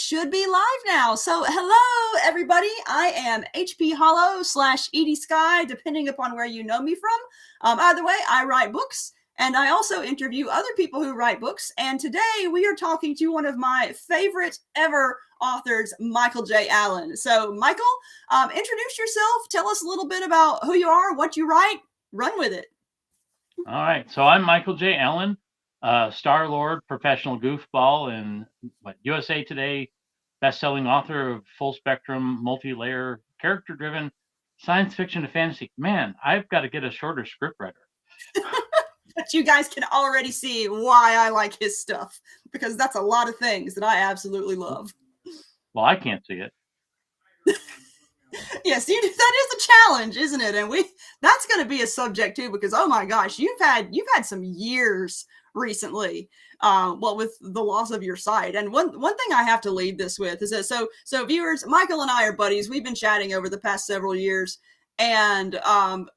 should be live now. So hello, everybody. I am HP Holo / Edie Sky, depending upon where you know me from. Either way, I write books, and I also interview other people who write books. And today we are talking to one of my favorite ever authors, Michael J. Allen. So Michael, introduce yourself. Tell us a little bit about who you are, what you write. Run with it. All right. So I'm Michael J. Allen, Star-Lord, professional goofball, and USA Today best-selling author of full-spectrum, multi-layer, character-driven science fiction and fantasy. Man, I've got to get a shorter scriptwriter. But you guys can already see why I like his stuff, because that's a lot of things that I absolutely love. Well, I can't see it. Yes, that is a challenge, isn't it? And that's going to be a subject too, because oh my gosh, you've had some years recently, with the loss of your sight. And one thing I have to lead this with is that so viewers, Michael and I are buddies. We've been chatting over the past several years, and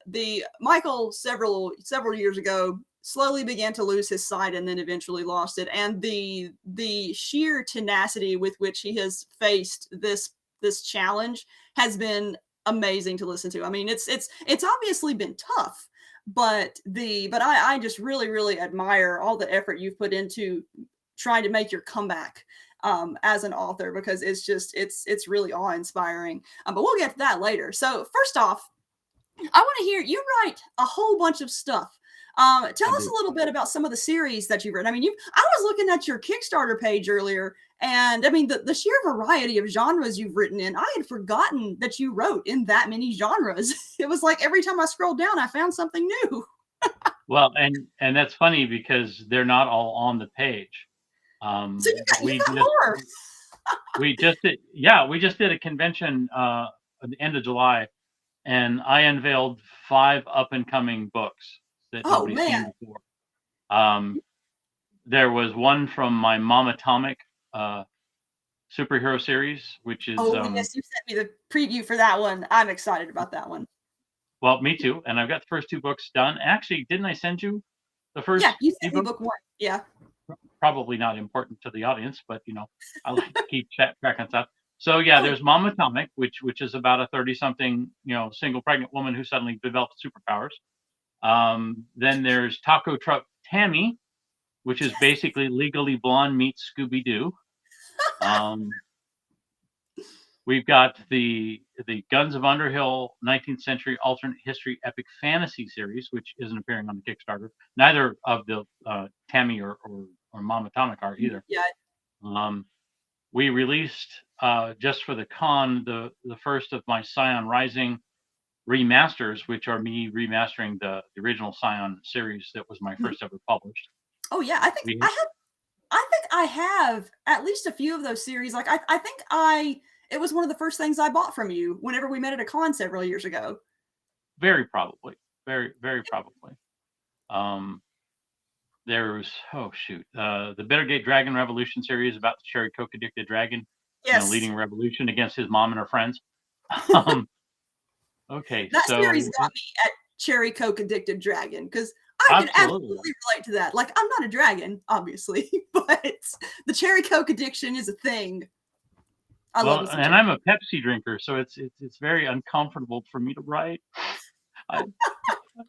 the Michael several years ago slowly began to lose his sight and then eventually lost it. And the sheer tenacity with which he has faced this challenge has been amazing to listen to. I mean, it's obviously been tough, but I just really, really admire all the effort you've put into trying to make your comeback as an author, because it's really awe-inspiring. But we'll get to that later. So first off, I want to hear, you write a whole bunch of stuff. Tell us a little bit about some of the series that you've written. I mean, I was looking at your Kickstarter page earlier, and I mean, the sheer variety of genres you've written in, I had forgotten that you wrote in that many genres. It was like every time I scrolled down, I found something new. Well, and that's funny because they're not all on the page. So you got more. we just did a convention at the end of July, and I unveiled 5 up-and-coming books that nobody's seen before. There was one from my Mom Atomic superhero series, which is yes, you sent me the preview for that one. I'm excited about that one. Well, me too. And I've got the first 2 books done. Actually, didn't I send you the first? Yeah, you sent me book 1. Yeah. Probably not important to the audience, but I like to keep track on stuff. So yeah, there's Mom Atomic, which is about a 30-something, single pregnant woman who suddenly developed superpowers. Then there's Taco Truck Tammy, which is basically Legally Blonde meets Scooby-Doo. We've got the Guns of Underhill 19th Century Alternate History Epic Fantasy series, which isn't appearing on the Kickstarter. Neither of the Tammy or Mom Atomic are either. Yeah. We released just for the con the first of my Scion Rising remasters, which are me remastering the original Scion series that was my first ever published. Oh yeah, I think I have at least a few of those series. Like I think it was one of the first things I bought from you whenever we met at a con several years ago. Very probably. Very, very probably. There's the Bittergate Dragon Revolution series about the cherry coke addicted dragon, leading a revolution against his mom and her friends. Okay, that series got me at cherry coke addicted dragon, because I can absolutely relate to that. Like, I'm not a dragon, obviously, but the cherry coke addiction is a thing. I love it. And I'm a Pepsi drinker, so it's very uncomfortable for me to write.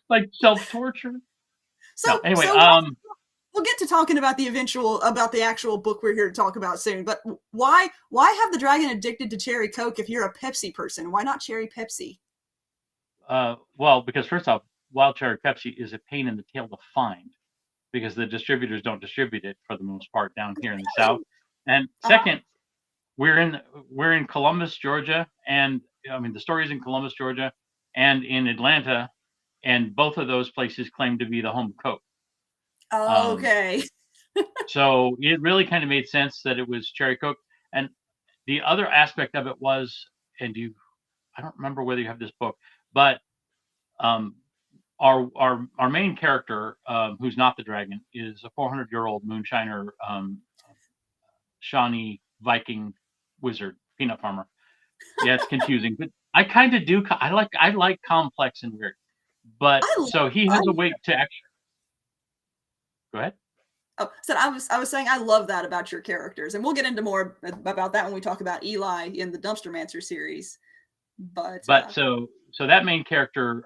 Like self-torture. So anyway, we'll get to talking about the actual book we're here to talk about soon. But why have the dragon addicted to cherry coke if you're a Pepsi person? Why not cherry Pepsi? Well, because first off, wild cherry Pepsi is a pain in the tail to find, because the distributors don't distribute it for the most part down here in the South. And second, we're in Columbus, Georgia, and I mean the story is in Columbus, Georgia, and in Atlanta, and both of those places claim to be the home of Coke. Oh, okay. So it really kind of made sense that it was cherry Coke. And the other aspect of it was, I don't remember whether you have this book, but our main character, who's not the dragon, is a 400-year-old moonshiner, Shawnee Viking wizard, peanut farmer. Yeah, it's confusing, but I kind of do. I like complex and weird, but so he has a way to actually. Go ahead. Oh, so I was saying I love that about your characters, and we'll get into more about that when we talk about Eli in the Dumpstermancer series. But so that main character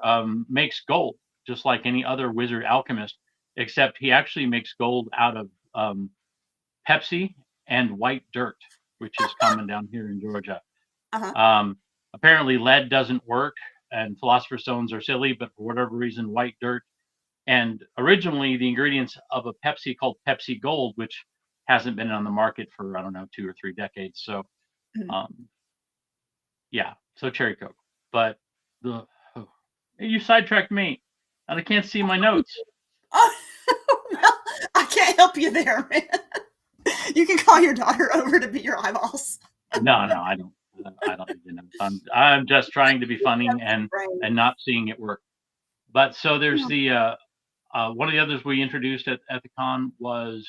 makes gold just like any other wizard alchemist, except he actually makes gold out of Pepsi and white dirt, which is common down here in Georgia. Apparently lead doesn't work and philosopher's stones are silly, but for whatever reason, white dirt. And originally the ingredients of a Pepsi called Pepsi Gold, which hasn't been on the market for, I don't know, 2 or 3 decades. So, yeah, so cherry Coke. But you sidetracked me and I can't see my notes. Oh, well, I can't help you there, man. You can call your daughter over to be your eyeballs. No, I don't even know. I'm just trying to be funny and not seeing it work. But so there's the one of the others we introduced at the con was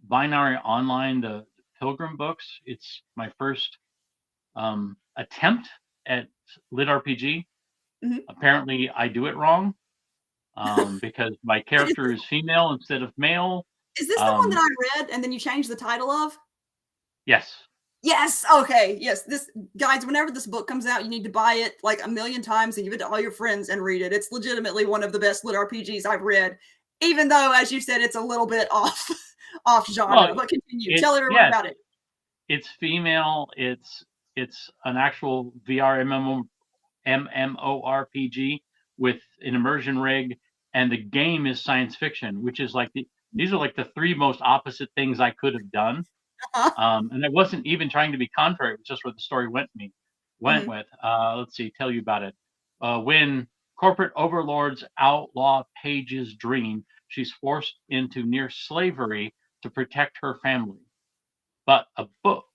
Binary Online, the Pilgrim books. It's my first attempt at lit RPG. Apparently I do it wrong because my character is female instead of male. Is this the one that I read and then you changed the title of? Yes. Yes. Okay. Yes. This, guys, whenever this book comes out, you need to buy it like 1,000,000 times and give it to all your friends and read it. It's legitimately one of the best lit RPGs I've read, even though, as you said, it's a little bit off genre. Well, but continue. Tell everyone about it. It's female. It's an actual VR MMORPG with an immersion rig, and the game is science fiction, which is like these are like the 3 most opposite things I could have done. And I wasn't even trying to be contrary. It was just where the story went with. Let's see, tell you about it. When corporate overlords outlaw Paige's dream, she's forced into near slavery to protect her family. But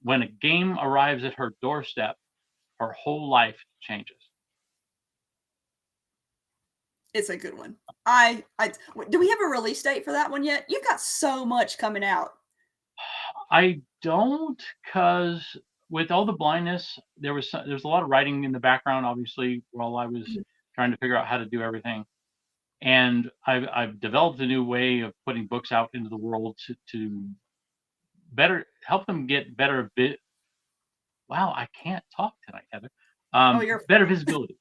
when a game arrives at her doorstep, her whole life changes. It's a good one. Do we have a release date for that one yet? You've got so much coming out. I don't, because with all the blindness, there's a lot of writing in the background, obviously, while I was trying to figure out how to do everything. And I've developed a new way of putting books out into the world to better help them get better Wow, I can't talk tonight, Heather. Better visibility.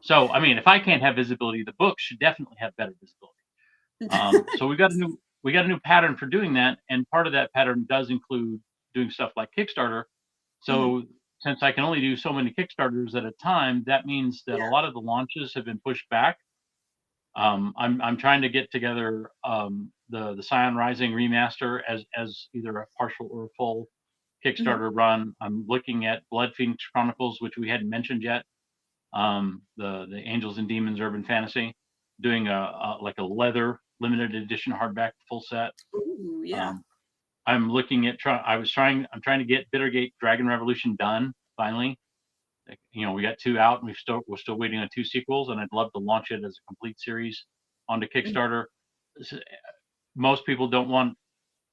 So, I mean, if I can't have visibility, the book should definitely have better visibility. So we got a new pattern for doing that, and part of that pattern does include doing stuff like Kickstarter. So since I can only do so many Kickstarters at a time, that means that a lot of the launches have been pushed back. I'm trying to get together the Scion Rising remaster as either a partial or a full Kickstarter run. I'm looking at Blood Phoenix Chronicles, which we hadn't mentioned yet. The Angels and Demons Urban Fantasy, doing a leather limited edition hardback full set. Ooh, yeah. I'm looking at I'm trying to get Bittergate Dragon Revolution done finally. You know, we got 2 out, and we're still waiting on 2 sequels, and I'd love to launch it as a complete series onto Kickstarter. Most people don't want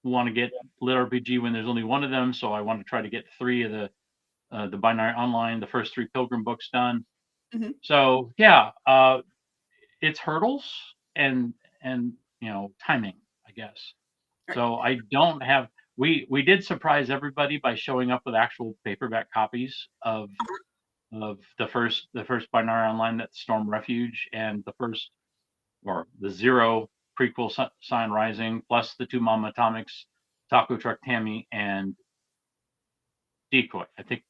to get lit RPG when there's only 1 of them, so I want to try to get 3 of the Binary Online, the first 3 Pilgrim books done. So yeah, it's hurdles and timing, I guess. So I don't have. We did surprise everybody by showing up with actual paperback copies of the first Binary Online, that's Storm Refuge, and the 0 prequel Scion Rising, plus the 2 Mama Atomics, Taco Truck Tammy and Decoy. I think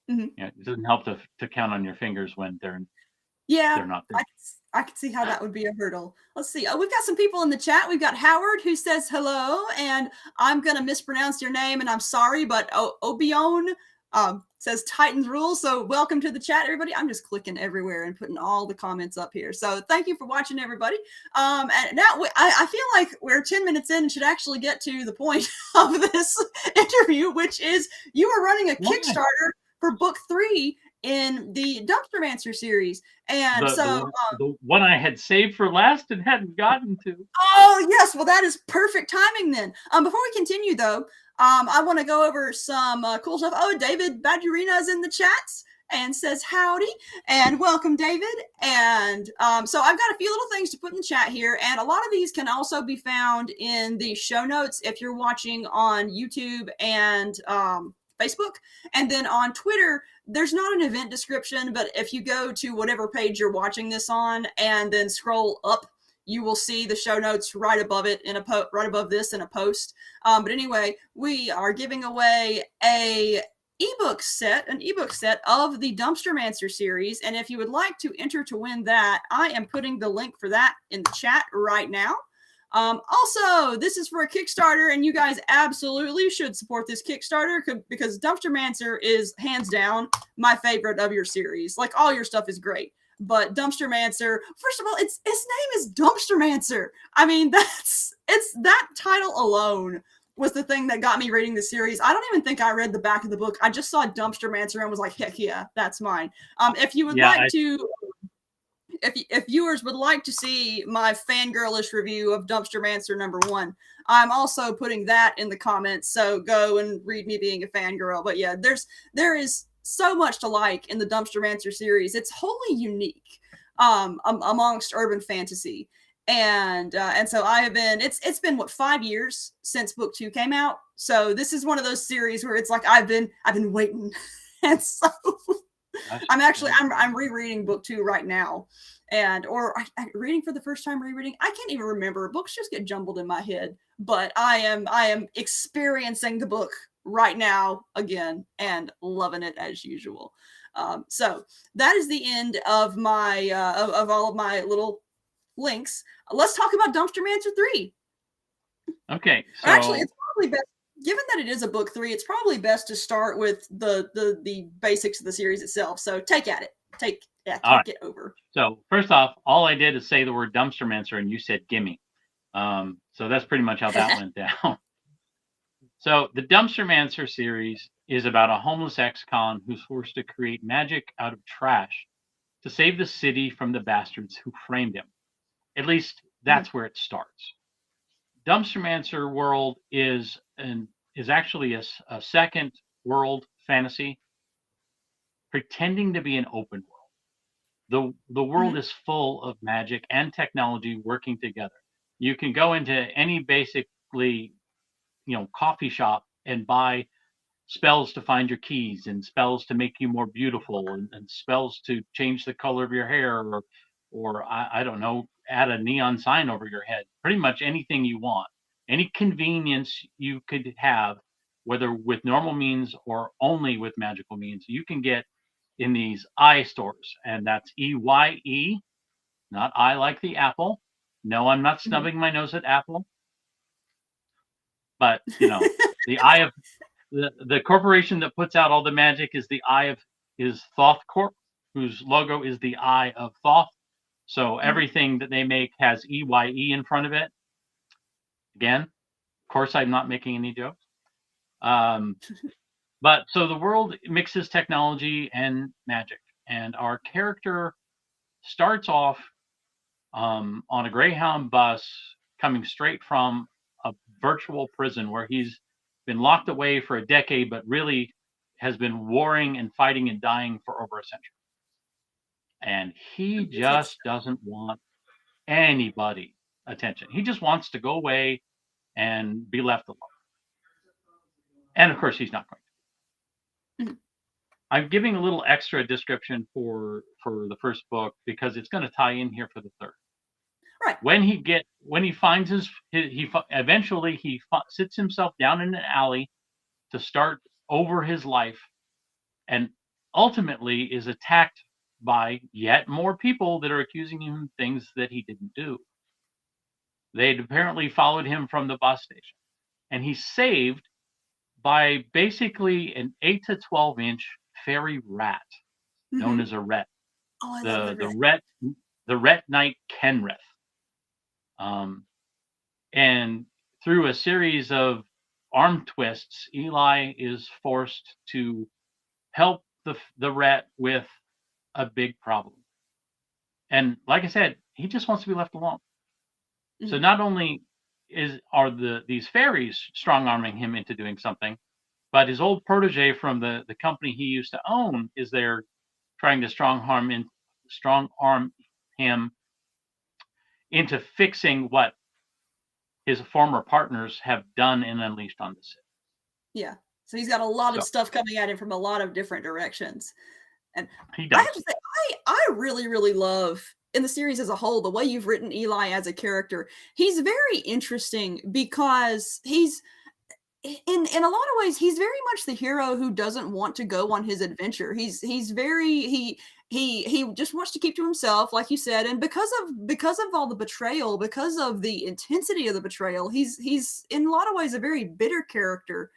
it doesn't help to count on your fingers when they're not there. I can see how that would be a hurdle. Let's see. We've got some people in the chat. We've got Howard who says hello, and I'm going to mispronounce your name, and I'm sorry, but Obion says Titans rule. So welcome to the chat, everybody. I'm just clicking everywhere and putting all the comments up here. So thank you for watching, everybody. And now I feel like we're 10 minutes in and should actually get to the point of this interview, which is you are running a Kickstarter for book 3 in the Dumpstermancer series. And the one I had saved for last and hadn't gotten to. Oh, yes. Well, that is perfect timing then. Before we continue, though, I want to go over some cool stuff. Oh, David Badurina is in the chats. and says howdy and welcome, David. And so I've got a few little things to put in the chat here, and a lot of these can also be found in the show notes if you're watching on YouTube and Facebook. And then on Twitter, there's not an event description, but if you go to whatever page you're watching this on and then scroll up, you will see the show notes right above it in a right above this in a post. But anyway, we are giving away an ebook set of the Dumpstermancer series. And if you would like to enter to win that, I am putting the link for that in the chat right now. Also, this is for a Kickstarter, and you guys absolutely should support this Kickstarter because Dumpstermancer is hands down my favorite of your series. Like, all your stuff is great, but Dumpstermancer, first of all, its name is Dumpstermancer. I mean, it's that title alone was the thing that got me reading the series. I don't even think I read the back of the book. I just saw Dumpstermancer and was like, heck yeah, that's mine. If you would like to, if viewers would like to see my fangirlish review of Dumpstermancer #1, I'm also putting that in the comments. So go and read me being a fangirl. But yeah, there is so much to like in the Dumpstermancer series. It's wholly unique amongst urban fantasy. And so I have been, it's been what, 5 years since book 2 came out. So this is one of those series where it's like, I've been waiting. And so I'm rereading book 2 right now, or reading for the first time, rereading. I can't even remember. Books just get jumbled in my head, but I am experiencing the book right now again and loving it as usual. So that is the end of my, of all of my little links. Let's talk about Dumpstermancer 3. Okay. So actually, it's probably best, given that it is a book 3, it's probably best to start with the basics of the series itself. So take it over. So first off, all I did is say the word Dumpstermancer, and you said gimme. So that's pretty much how that went down. So the Dumpstermancer series is about a homeless ex-con who's forced to create magic out of trash to save the city from the bastards who framed him. At least that's where it starts. Dumpstermancer world is actually a second world fantasy pretending to be an open world. The world is full of magic and technology working together. You can go into any basically, coffee shop and buy spells to find your keys, and spells to make you more beautiful, and spells to change the color of your hair, or I don't know, add a neon sign over your head. Pretty much anything you want, any convenience you could have, whether with normal means or only with magical means, you can get in these I stores. And that's EYE, not I like the apple. No, I'm not snubbing my nose at Apple. But, the eye of the corporation that puts out all the magic is Thoth Corp, whose logo is the Eye of Thoth. So everything that they make has EYE in front of it. Again, of course, I'm not making any jokes. But so the world mixes technology and magic, and our character starts off on a Greyhound bus coming straight from a virtual prison where he's been locked away for a decade, but really has been warring and fighting and dying for over a century. And he just doesn't want anybody attention. He just wants to go away and be left alone. And of course, he's not going to. I'm giving a little extra description for the first book because it's going to tie in here for the third. Right. When he finds eventually he sits himself down in an alley to start over his life, and ultimately is attacked by yet more people that are accusing him of things that he didn't do. They'd apparently followed him from the bus station, and he's saved by basically an 8 to 12 inch fairy rat known as a ret. Oh, the ret knight Kenrith. And through a series of arm twists, Eli is forced to help the rat with a big problem. And like I said, he just wants to be left alone. So not only are these fairies strong arming him into doing something, but his old protege from the company he used to own is there trying to strong arm him into fixing what his former partners have done and unleashed on the Sith. Yeah. So he's got a lot of So- stuff coming at him from a lot of different directions. And He I does. have to say, I really, really love in the series as a whole, the way you've written Eli as a character. He's very interesting because he's in a lot of ways, he's very much the hero who doesn't want to go on his adventure. He's very he just wants to keep to himself, like you said, and because of all the betrayal, because of the intensity of the betrayal, he's in a lot of ways a very bitter character.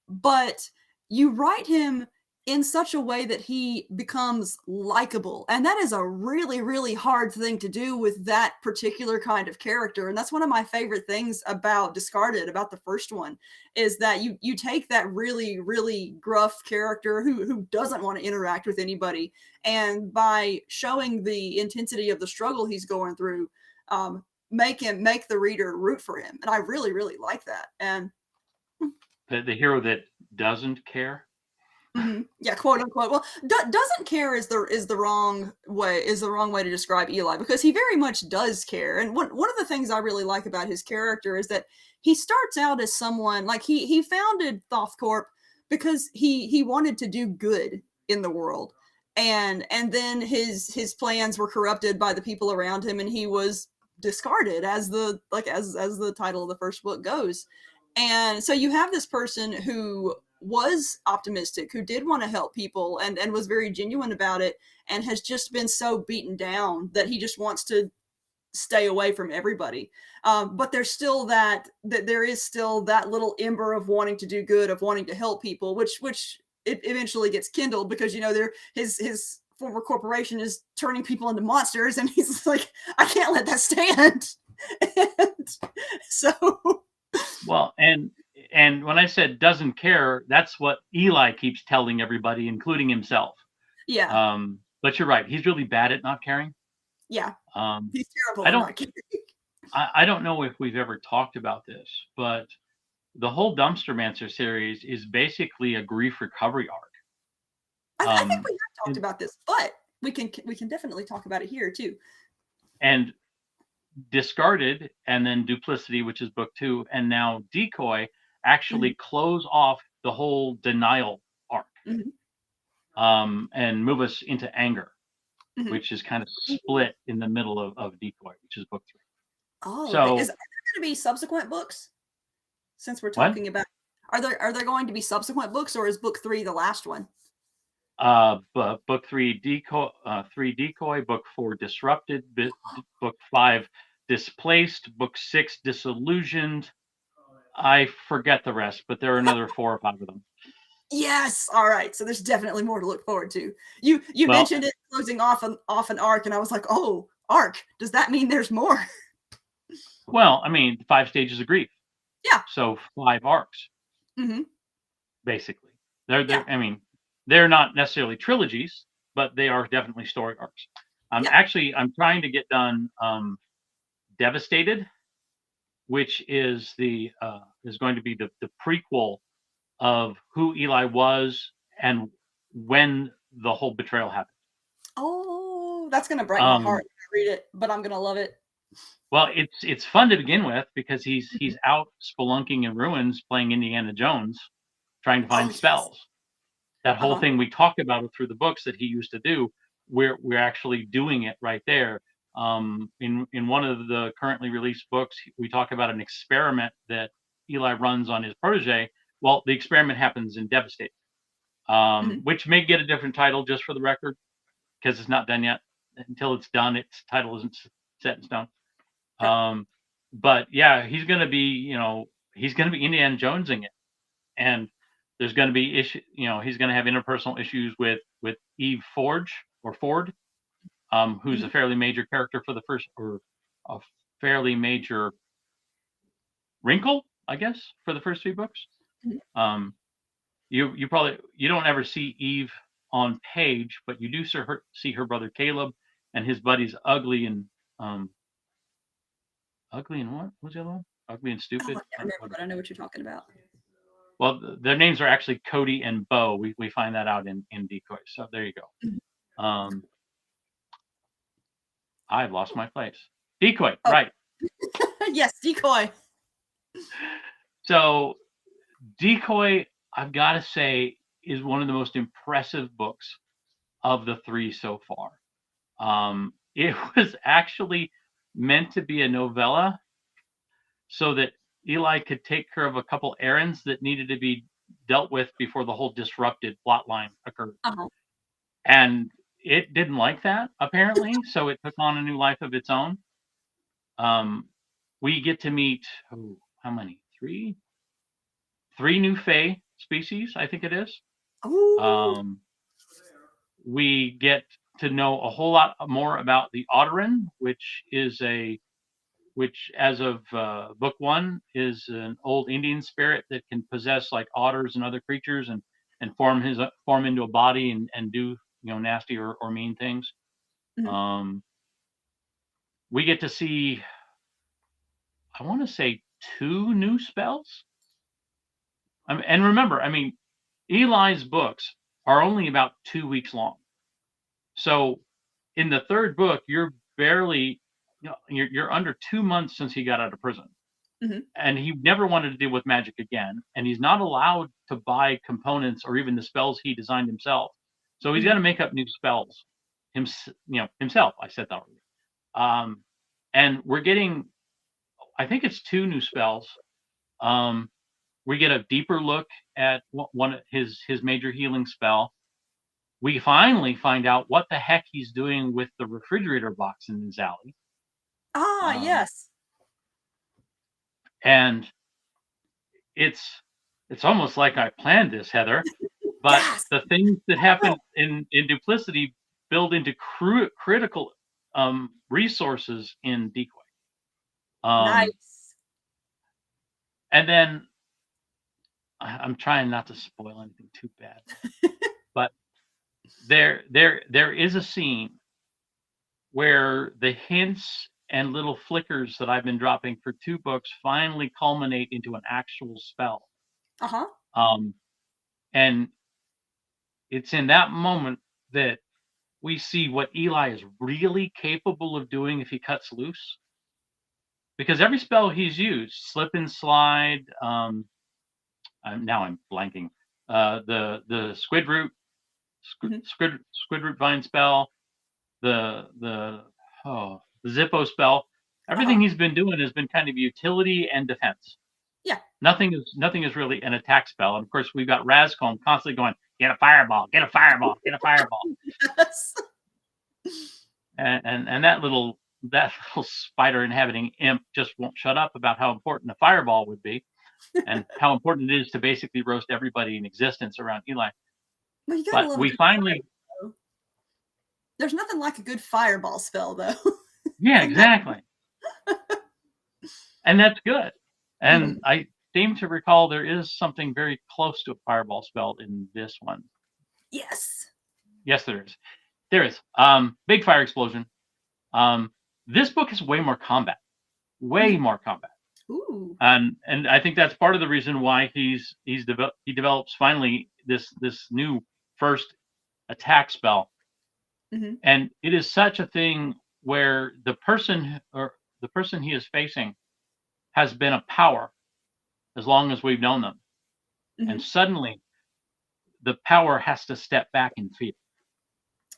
But you write him in such a way that he becomes likable, and that is a really, really hard thing to do with that particular kind of character. And that's one of my favorite things about Discarded, about the first one, is that you take that really, really gruff character who doesn't want to interact with anybody, and by showing the intensity of the struggle he's going through, make the reader root for him. And I really, really like that. And the hero that doesn't care. yeah, quote unquote. Well, doesn't care is the wrong way to describe Eli, because he very much does care. And one of the things I really like about his character is that he starts out as someone like he founded Thothcorp because he wanted to do good in the world, and then his plans were corrupted by the people around him, and he was discarded, as the title of the first book goes. And so you have this person who was optimistic, who did want to help people, and was very genuine about it, and has just been so beaten down that he just wants to stay away from everybody. But there's still there is still that little ember of wanting to do good, of wanting to help people, which it eventually gets kindled, because his former corporation is turning people into monsters, and he's like, I can't let that stand. And so Well, and when I said doesn't care, that's what Eli keeps telling everybody, including himself. yeah. But you're right. He's really bad at not caring. Yeah. He's terrible I at don't- not caring. I don't know if we've ever talked about this, but the whole Dumpstermancer series is basically a grief recovery arc. I think we have talked about this, but we can definitely talk about it here too. And Discarded, and then Duplicity, which is book 2, and now Decoy actually close off the whole denial arc, and move us into anger, which is kind of split in the middle of Decoy, which is book 3. Oh, So- are there going to be subsequent books? Since we're talking about, are there going to be subsequent books, or is book 3 the last one? But book 3 Decoy, book 4 Disrupted, book 5 Displaced, book 6 Disillusioned. I forget the rest, but there are another 4 or 5 of them. Yes. All right. So there's definitely more to look forward to. You mentioned it closing off an arc, and I was like, oh, arc. Does that mean there's more? Well, I mean, 5 stages of grief. Yeah. So 5 arcs, basically. Yeah. I mean, they're not necessarily trilogies, but they are definitely story arcs. I'm trying to get done Devastated, which is is going to be the prequel of who Eli was and when the whole betrayal happened. Oh, that's going to break my heart when I read it, but I'm going to love it. Well, it's fun to begin with, because he's out spelunking in ruins playing Indiana Jones, trying to find spells. That whole thing we talked about through the books that he used to do, we're actually doing it right there. In one of the currently released books, we talk about an experiment that Eli runs on his protege. Well, the experiment happens in Devastated, which may get a different title, just for the record, because it's not done yet. Until it's done, its title isn't set in stone. But yeah, he's going to be Indiana Jonesing it, and there's going to be he's going to have interpersonal issues with Eve Ford, who's a fairly major character for the first, or a fairly major wrinkle, I guess, for the first 3 books. You don't ever see Eve on page, but you do see her brother Caleb and his buddies Ugly and Ugly and what was the other one? Ugly and Stupid. I can't remember, but I know what you're talking about. well, their names are actually Cody and Bo. We find that out in DECOY. So there you go. I've lost my place. DECOY, Oh. right. Yes, DECOY. So DECOY, I've got to say, is one of the most impressive books of the 3 so far. It was actually meant to be a novella so that Eli could take care of a couple errands that needed to be dealt with before the whole disrupted plot line occurred. And it didn't like that, apparently, so it took on a new life of its own. We get to meet, how many? 3? 3 new Fae species, I think it is. We get to know a whole lot more about the Otterin, which as of book 1 is an old Indian spirit that can possess like otters and other creatures and form into a body and do nasty or mean things. We get to see, I want to say, 2 new spells. And remember, Eli's books are only about 2 weeks long. So in the 3rd book, you're barely, you're under 2 months since he got out of prison. And he never wanted to deal with magic again. And he's not allowed to buy components or even the spells he designed himself. So he's got to make up new spells himself. I said that already. And we're getting, I think it's 2 new spells. We get a deeper look at one of his major healing spell. We finally find out what the heck he's doing with the refrigerator box in his alley. Yes. And it's almost like I planned this, Heather. But Yes. the things that happen in duplicity build into critical resources in DECOY. Nice. And then I'm trying not to spoil anything too bad, but there is a scene where the hints and little flickers that I've been dropping for 2 books finally culminate into an actual spell. And it's in that moment that we see what Eli is really capable of doing if he cuts loose. Because every spell he's used, slip and slide, now I'm blanking. The squid root vine spell, the Zippo spell. Everything he's been doing has been kind of utility and defense. Yeah. Nothing is really an attack spell. And of course, we've got Razcombe constantly going, get a fireball, get a fireball, get a fireball. Yes. And that little spider inhabiting imp just won't shut up about how important a fireball would be and how important it is to basically roast everybody in existence around Eli. Well, but we finally... There's nothing like a good fireball spell, though. Yeah, exactly. And that's good. And I seem to recall there is something very close to a fireball spell in this one. Yes. Yes, there is. There is. Big fire explosion. This book has way more combat. Way more combat. Ooh. And I think that's part of the reason why he develops finally this new first attack spell. And it is such a thing where the person he is facing has been a power as long as we've known them. And suddenly the power has to step back in fear.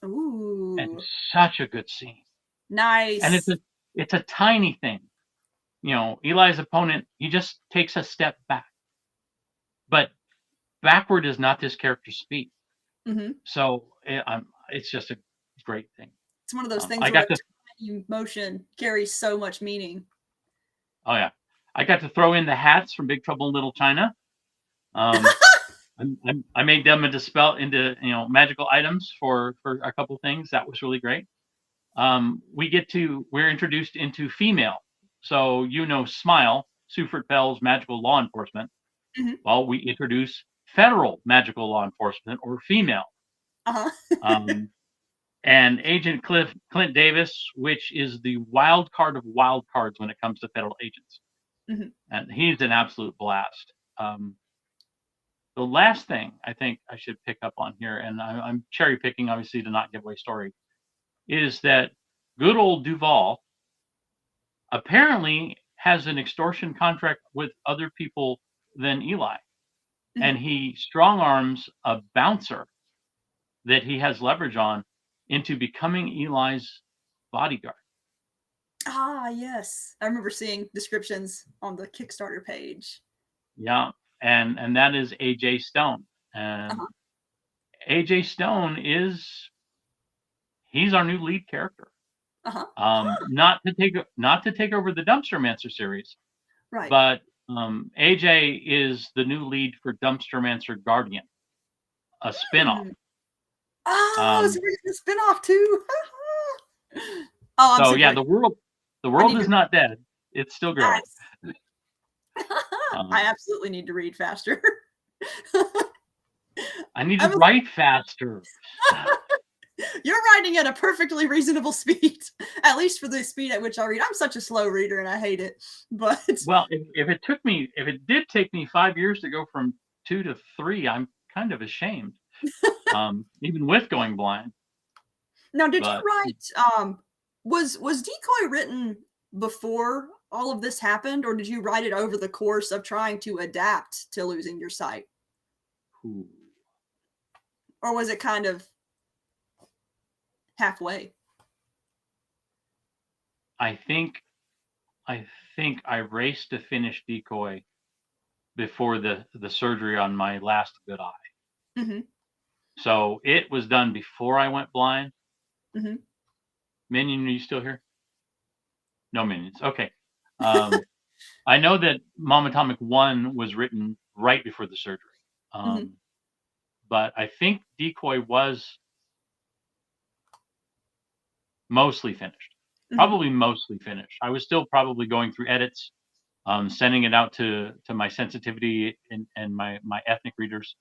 Ooh. And such a good scene. Nice. And it's a tiny thing. Eli's opponent, he just takes a step back. But backward is not this character's speed. So it's just a great thing. It's one of those things where tiny motion carries so much meaning. Oh yeah, I got to throw in the hats from Big Trouble in Little China. I made them into magical items for a couple things. That was really great. We're introduced into female. So Smile, Seufert Fells magical law enforcement. Well, we introduce federal magical law enforcement or female. And Agent Clint Davis, which is the wild card of wild cards when it comes to federal agents. And he's an absolute blast. The last thing I think I should pick up on here, and I'm cherry picking, obviously, to not give away story, is that good old Duval apparently has an extortion contract with other people than Eli, and Mhm. he strong arms a bouncer that he has leverage on into becoming Eli's bodyguard. Ah, yes. I remember seeing descriptions on the Kickstarter page. Yeah, and that is AJ Stone, and Uh-huh. AJ Stone he's our new lead character. Uh-huh. Not to take over the Dumpstermancer series, Right. but AJ is the new lead for Dumpstermancer Guardian, a spinoff. Hmm. Oh, so Um, we're getting a spin-off too. Oh, I'm so super yeah, excited. the I world need is to not dead; it's still growing. yes. I Um, absolutely need to read faster. I need to I'm a, write faster. you're writing at a perfectly reasonable speed, at least for the speed at which I read. I'm such a slow reader and I hate it. But Well, if it did take me 5 years to go from 2 to 3, I'm kind of ashamed. Even with going blind, now, did you but write? Was Decoy written before all of this happened, or did you write it over the course of trying to adapt to losing your sight, ooh, or was it kind of halfway? I think I think I raced to finish Decoy before the surgery on my last good eye. Hmm. So it was done before I went blind. Hmm. Minion, are you still here? No minions. Okay. Um, I know that Mom Atomic 1 was written right before the surgery. Hmm. Um, but I think Decoy was mostly finished. Hmm. Probably mostly finished. I was still probably going through edits, sending it out to my sensitivity and my ethnic readers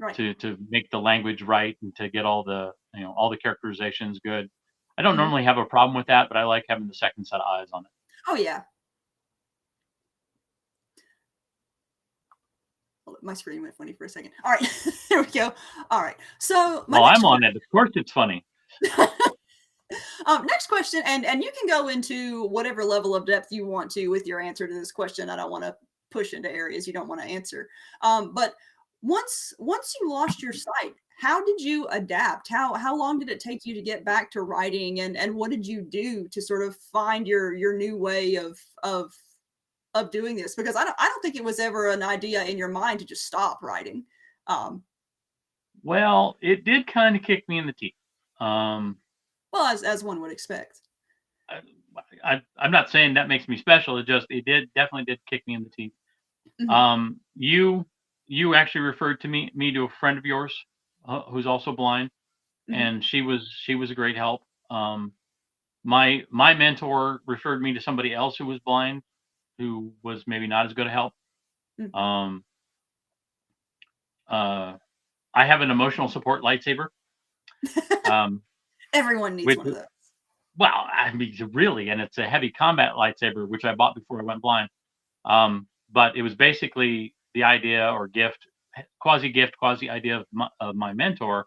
Right. to make the language right and to get all the characterizations good. I don't Hmm. normally have a problem with that, but I like having the second set of eyes on it. Oh yeah. My screen went funny for a second. All right, there we go. All right. So my Well, next I'm on it. Of course, it's funny. next question, and you can go into whatever level of depth you want to with your answer to this question. I don't want to push into areas you don't want to answer. But once you lost your sight, how did you adapt? How long did it take you to get back to writing, and what did you do to sort of find your new way of doing this? Because I don't think it was ever an idea in your mind to just stop writing. Um, Well, it did kind of kick me in the teeth. Um, well, as one would expect. I, I'm not saying that makes me special. It did definitely did kick me in the teeth. Hmm. Um, you you actually referred to me to a friend of yours who's also blind, Hmm. and she was a great help. My mentor referred me to somebody else who was blind, who was maybe not as good a help. Hmm. Um, uh, I have an emotional support lightsaber, um, Everyone needs which one of those. well, I mean, really, and it's a heavy combat lightsaber, which I bought before I went blind. But it was basically the idea or gift, quasi idea of my mentor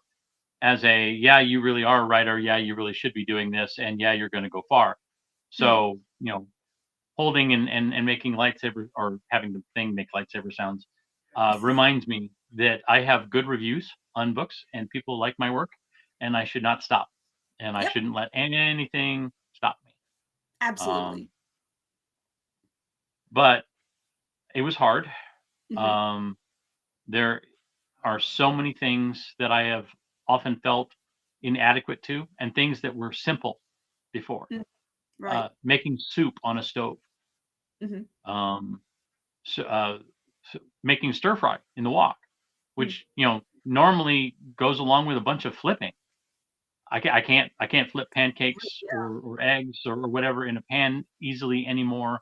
as a, yeah, you really are a writer. Yeah, you really should be doing this. And yeah, you're going to go far. Hmm. So, holding and making lightsaber or having the thing make lightsaber sounds reminds me that I have good reviews on books and people like my work and I should not stop and I Yep, shouldn't let anything stop me. absolutely. Um, but it was hard. Hmm. Um, there are so many things that I have often felt inadequate to, and things that were simple before. Right. Making soup on a stove, Hmm. um, so, making stir fry in the wok, Hmm. which normally goes along with a bunch of flipping. I can't flip pancakes or eggs or whatever in a pan easily anymore.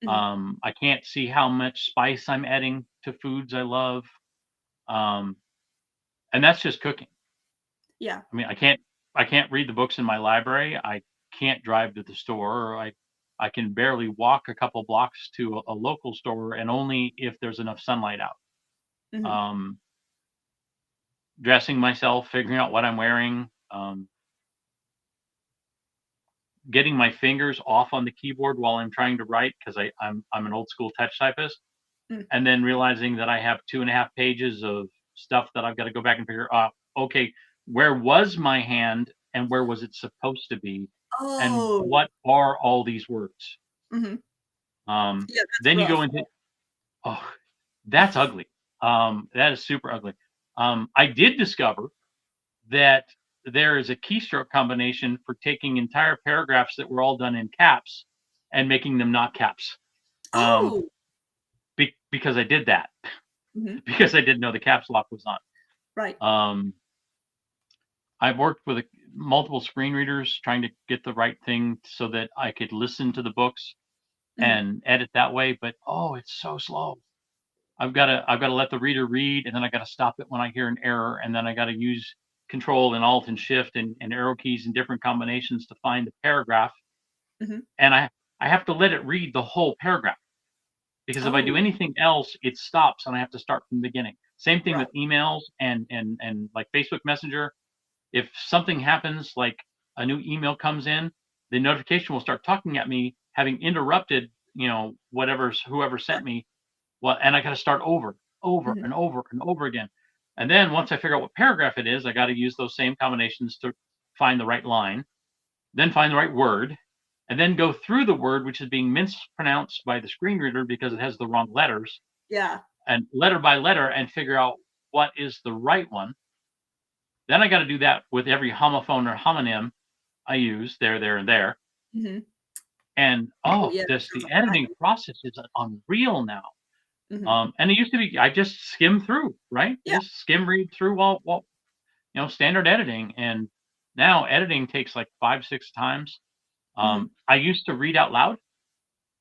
Hmm. I can't see how much spice I'm adding to foods I love. Um, and that's just cooking. Yeah. I mean, I can't read the books in my library. I can't drive to the store. Or I can barely walk a couple blocks to a local store, and only if there's enough sunlight out. Hmm. Um, dressing myself, figuring out what I'm wearing, getting my fingers off on the keyboard while I'm trying to write, because I'm an old school touch typist, Mm. and then realizing that I have 2.5 pages of stuff that I've got to go back and figure out. Okay, where was my hand and where was it supposed to be, and Oh. what are all these words? Hmm. Yeah, that's Then you go rough. into, oh, that's ugly. That is super ugly. I did discover that there is a keystroke combination for taking entire paragraphs that were all done in caps and making them not caps. Oh. Because I did that Hmm. because I didn't know the caps lock was on. Right. I've worked with multiple screen readers trying to get the right thing so that I could listen to the books Hmm. and edit that way, but it's so slow. I've got to let the reader read, and then I got to stop it when I hear an error, and then I got to use Control and Alt and Shift and arrow keys in different combinations to find the paragraph, Hmm. and I have to let it read the whole paragraph, because if I do Oh. anything else, it stops and I have to start from the beginning. Same thing Right. with emails and like Facebook Messenger. If something happens, like a new email comes in, the notification will start talking at me, having interrupted, whoever Right. sent me. Well, and I got to start over, Hmm. and over and over again. And then once I figure out what paragraph it is, I got to use those same combinations to find the right line, then find the right word, and then go through the word which is being mispronounced by the screen reader because it has the wrong letters, Yeah. and letter by letter, and figure out what is the right one. Then I got to do that with every homophone or homonym I use, there, and there. Hmm. And Oh yeah. the editing process is unreal now. Hmm. And it used to be I just skim through, right? Yeah. Just skim read through while standard editing. And now editing takes like 5-6 times. Hmm. I used to read out loud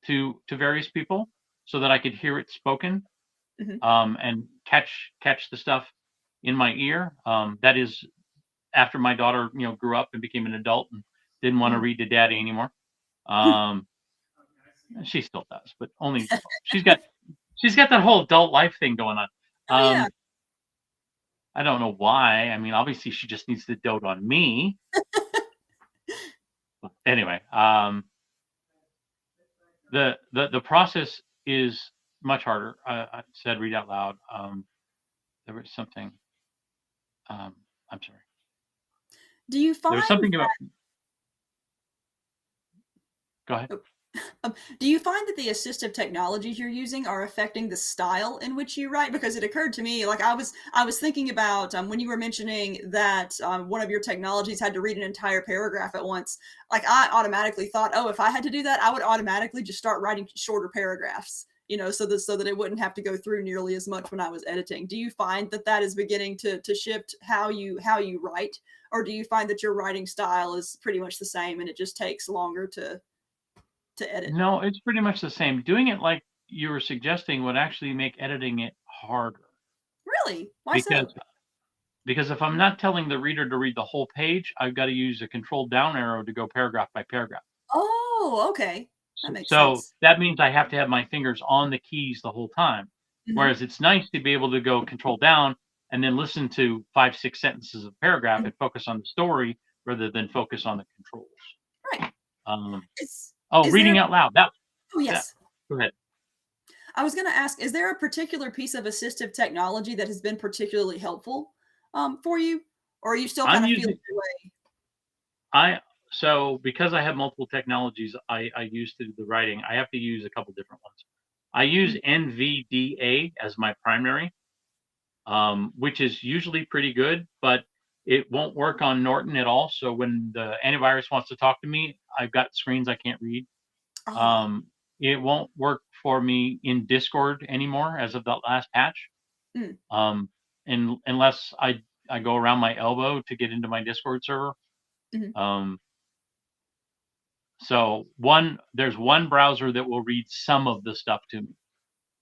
to various people so that I could hear it spoken, Hmm. and catch the stuff in my ear. That is after my daughter grew up and became an adult and didn't want to Hmm. read to daddy anymore. Um, she still does, but only she's got that whole adult life thing going on. Oh yeah. I don't know why. I mean, obviously, she just needs to dote on me. But anyway, the process is much harder. I said read out loud. There was something. I'm sorry. Do you There was find something about. Go ahead. do you find that the assistive technologies you're using are affecting the style in which you write? Because it occurred to me, like I was thinking about when you were mentioning that one of your technologies had to read an entire paragraph at once. Like I automatically thought, oh, if I had to do that, I would automatically just start writing shorter paragraphs. So that it wouldn't have to go through nearly as much when I was editing. Do you find that that is beginning to shift how you write, or do you find that your writing style is pretty much the same and it just takes longer to edit? No, it's pretty much the same. Doing it like you were suggesting would actually make editing it harder, Really? Why because so? if I'm not telling the reader to read the whole page, I've got to use a control down arrow to go paragraph by paragraph. Oh, okay. That makes So sense. that means I have to have my fingers on the keys the whole time. Mhm, Whereas it's nice to be able to go control down and then listen to 5-6 sentences of paragraph mhm. and focus on the story rather than focus on the controls. Right. Um, Is there reading out loud. Oh, That yes. Go ahead. I was gonna ask, is there a particular piece of assistive technology that has been particularly helpful, for you? Or are you still I'm kinda feeling using your way? I so because I have multiple technologies I use to do the writing, I have to use a couple different ones. I use Mhm, NVDA as my primary, which is usually pretty good, but it won't work on Norton at all. So when the antivirus wants to talk to me, I've got screens I can't read. ah, Um, it won't work for me in Discord anymore as of that last patch. mm, Um, and unless I go around my elbow to get into my Discord server. mhm, Um, so there's one browser that will read some of the stuff to me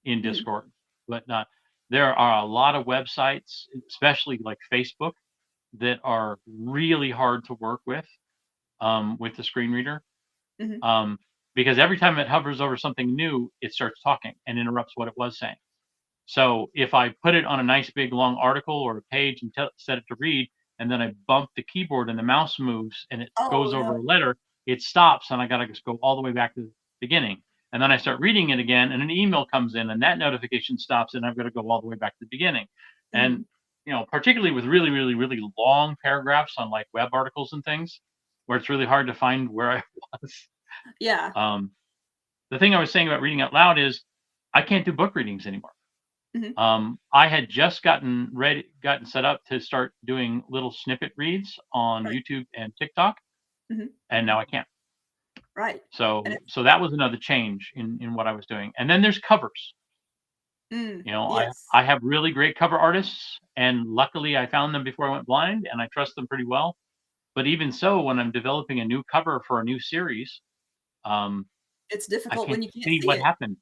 in mm, Discord, but not. There are a lot of websites, especially like Facebook, that are really hard to work with the screen reader, mhm, because every time it hovers over something new, it starts talking and interrupts what it was saying. So if I put it on a nice big long article or a page and set it to read, and then I bump the keyboard and the mouse moves and it goes Oh over no. a letter, it stops and I got to just go all the way back to the beginning. And then I start reading it again and an email comes in and that notification stops and I've got to go all the way back to the beginning. And, particularly with really, really, really long paragraphs on like web articles and things where it's really hard to find where I was. Yeah. The thing I was saying about reading out loud is I can't do book readings anymore. I had just gotten set up to start doing little snippet reads on Right. YouTube and TikTok, and now I can't. Right. So that was another change in what I was doing. And then there's covers. Yes. I have really great cover artists, and luckily I found them before I went blind, and I trust them pretty well. But even so, when I'm developing a new cover for a new series, It's I difficult can't when you can't see see what it. happened.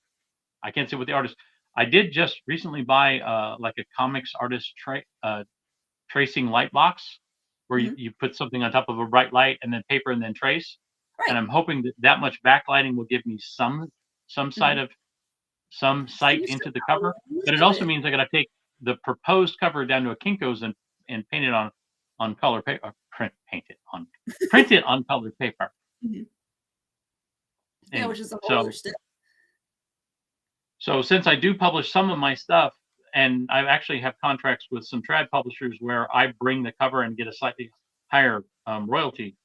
I can't see what the artist. I did just recently buy like a comics artist tracing light box where you put something on top of a bright light and then paper and then trace. Right. And I'm hoping that much backlighting will give me some sight into the cover. But it also means I got to take the proposed cover down to a Kinko's and paint it on color paper, print it on colored paper. Yeah, which is a whole other step. So since I do publish some of my stuff, and I actually have contracts with some trad publishers where I bring the cover and get a slightly higher royalty,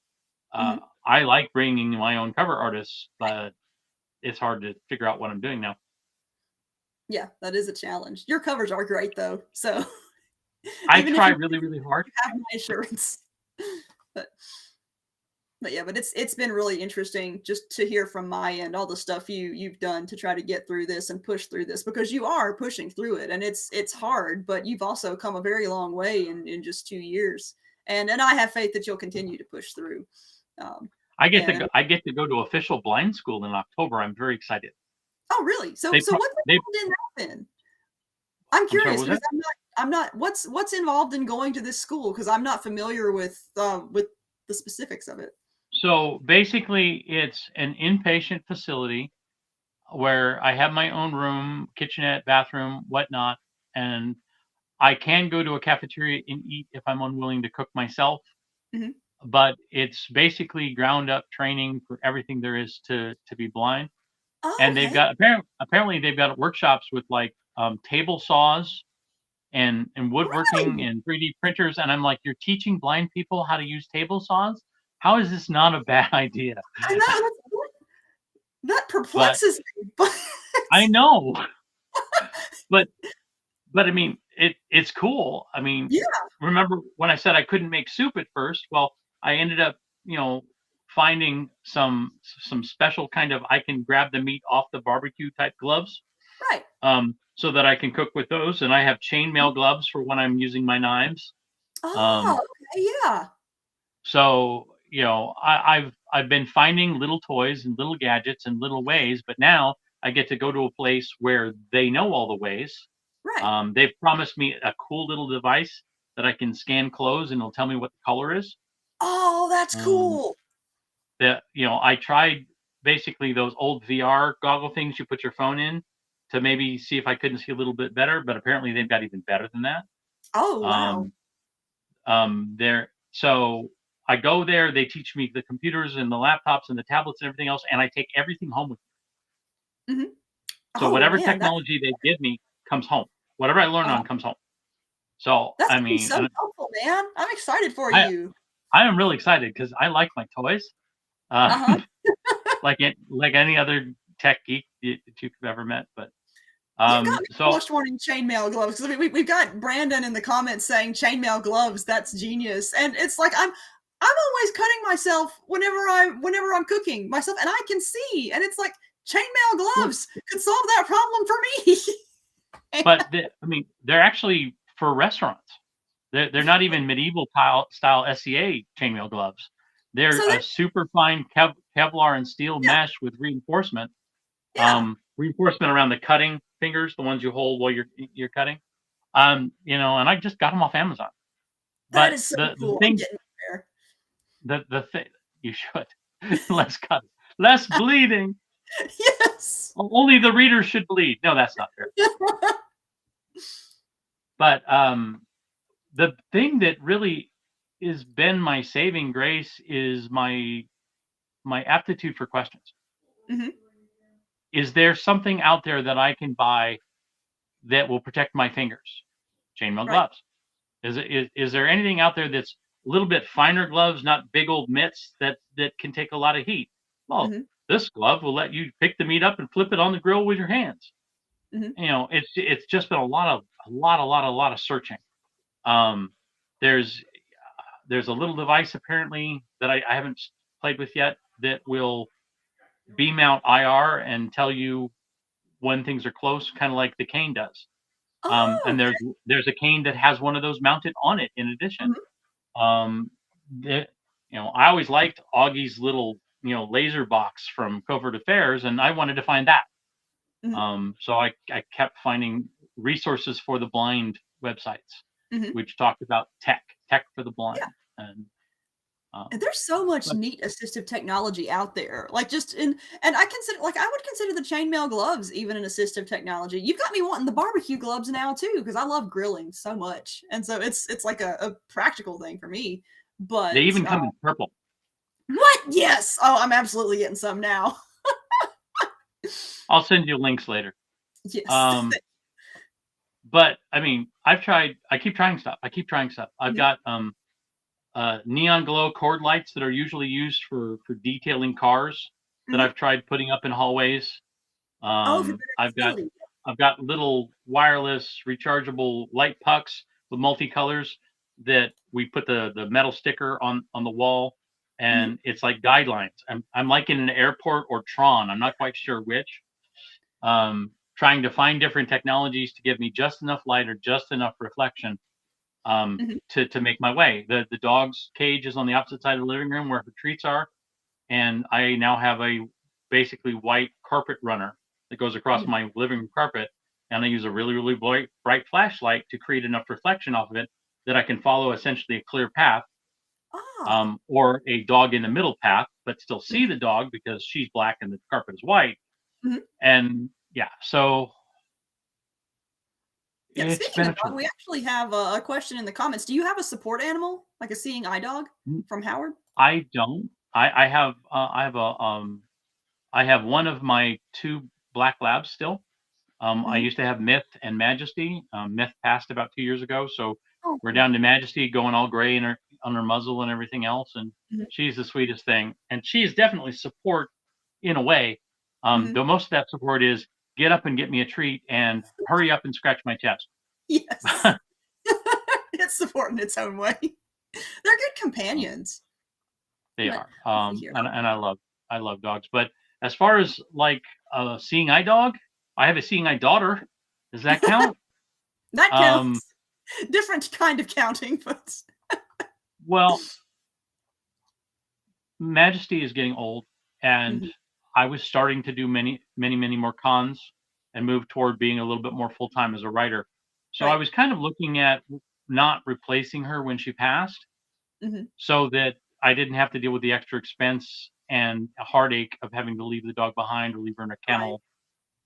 I like bringing my own cover artists, but it's hard to figure out what I'm doing now. Yeah, that is a challenge. Your covers are great though, so I try really, really hard. Have my assurance. But yeah, but it's been really interesting just to hear from my end all the stuff you've done to try to get through this and push through this, because you are pushing through it and it's hard, but you've also come a very long way in just 2 years. And I have faith that you'll continue to push through. I get to go to official blind school in October. I'm very excited. Oh, really? So what's involved in that then? I'm curious because I'm not what's involved in going to this school, because I'm not familiar with the specifics of it. So basically, it's an inpatient facility where I have my own room, kitchenette, bathroom, whatnot, and I can go to a cafeteria and eat if I'm unwilling to cook myself. But it's basically ground up training for everything there is to be blind. Oh, and they've got apparently they've got workshops with like table saws and woodworking and 3D printers. And I'm like, you're teaching blind people how to use table saws? How is this not a bad idea? I know. That perplexes me. I know. but I mean, it's cool. I mean, remember when I said I couldn't make soup at first? Well, I ended up, finding some special kind of, I can grab the meat off the barbecue type gloves. Right. So that I can cook with those. And I have chainmail gloves for when I'm using my knives. Oh, okay, yeah. So, I've been finding little toys and little gadgets and little ways, but now I get to go to a place where they know all the ways. Right. They've promised me a cool little device that I can scan clothes and it'll tell me what the color is. Oh, that's cool. I tried basically those old VR goggle things you put your phone in to maybe see if I couldn't see a little bit better, but apparently they've got even better than that. Oh, wow. So I go there, they teach me the computers and the laptops and the tablets and everything else, and I take everything home with me. So whatever technology they give me comes home. Whatever I learn on comes home. So that's so helpful, man. I'm excited for you. I am really excited because I like my toys. like any other tech geek that you've ever met. But most morning chainmail gloves, because we've got Brandon in the comments saying chainmail gloves. That's genius, and it's like I'm always cutting myself whenever I'm cooking myself, and I can see, and it's like chainmail gloves could solve that problem for me. But they're actually for restaurants. They're not even medieval style SCA chainmail gloves. They're a super fine Kevlar and steel mesh with reinforcement. Reinforcement around the cutting fingers, the ones you hold while you're cutting. And I just got them off Amazon. That is so cool. I'm getting there. The thing you should less cut, less bleeding. Yes. Only the readers should bleed. No, that's not fair. But the thing that really has been my saving grace is my aptitude for questions. Hmm. Is there something out there that I can buy that will protect my fingers? Chainmail Right. gloves. Is there anything out there that's a little bit finer gloves, not big old mitts that can take a lot of heat? Well, Hmm. this glove will let you pick the meat up and flip it on the grill with your hands. Hmm. You know, it's just been a lot of searching. Um, there's there's a little device apparently that I haven't played with yet that will beam out IR and tell you when things are close, kind of like the cane does. Oh, And okay. there's a cane that has one of those mounted on it in addition. Hmm. Um, the, I always liked Augie's little, laser box from Covert Affairs, and I wanted to find that. Hmm. So I kept finding resources for the blind websites, Hmm. which talked about tech for the Yeah. blind. And And there's so much but neat assistive technology out there. Like just in, and I consider, like, I would consider the chainmail gloves even an assistive technology. You've got me wanting the barbecue gloves now too, because I love grilling so much. And so it's like a practical thing for me. they But even come in purple. what? Yes. Oh, I'm absolutely getting some now. I'll send you links later. Yes. Um, but I mean, I keep trying stuff. I've Mhm. got neon glow cord lights that are usually used for detailing cars that Mhm. I've tried putting up in hallways. Oh, for better I've got visibility. little wireless rechargeable light pucks with multicolors that we put the metal sticker on the wall, Mhm. and it's like guidelines. I'm like in an airport or Tron. I'm not quite sure which. Trying to find different technologies to give me just enough light or just enough reflection Mhm. to make my way. The dog's cage is on the opposite side of the living room where her treats are, and I now have a basically white carpet runner that goes across Mhm. my living room carpet, and I use a really bright flashlight to create enough reflection off of it that I can follow essentially a clear path, Ah. or a dog in the middle path, but still see Mhm. the dog because she's black and the carpet is white. Mhm. And yeah, so Yeah, it's speaking been a of dog, trip. we actually have a question in the comments. Do you have a support animal, like a seeing eye dog from Howard? I don't. I have one of my two black labs still. I Mhm. used to have Myth and Majesty. Myth passed about 2 years ago, so Oh, we're cool. down to Majesty, going all gray in her on her muzzle and everything else. And Mhm. she's the sweetest thing. And she's definitely support in a way. Mhm. Though most of that support is get up and get me a treat and hurry up and scratch my chest. Yes. It's support in its own way. They're good Um, companions. they But are. let's see here. And I love dogs. But as far as like a seeing eye dog, I have a seeing eye daughter. Does that count? That Um, counts. Different kind of counting, but well, Majesty is getting old, and mhm. I was starting to do many more cons and move toward being a little bit more full time as a writer. So I Right. was kind of looking at not replacing her when she passed, Mhm. so that I didn't have to deal with the extra expense and a heartache of having to leave the dog behind or leave her in a Right. kennel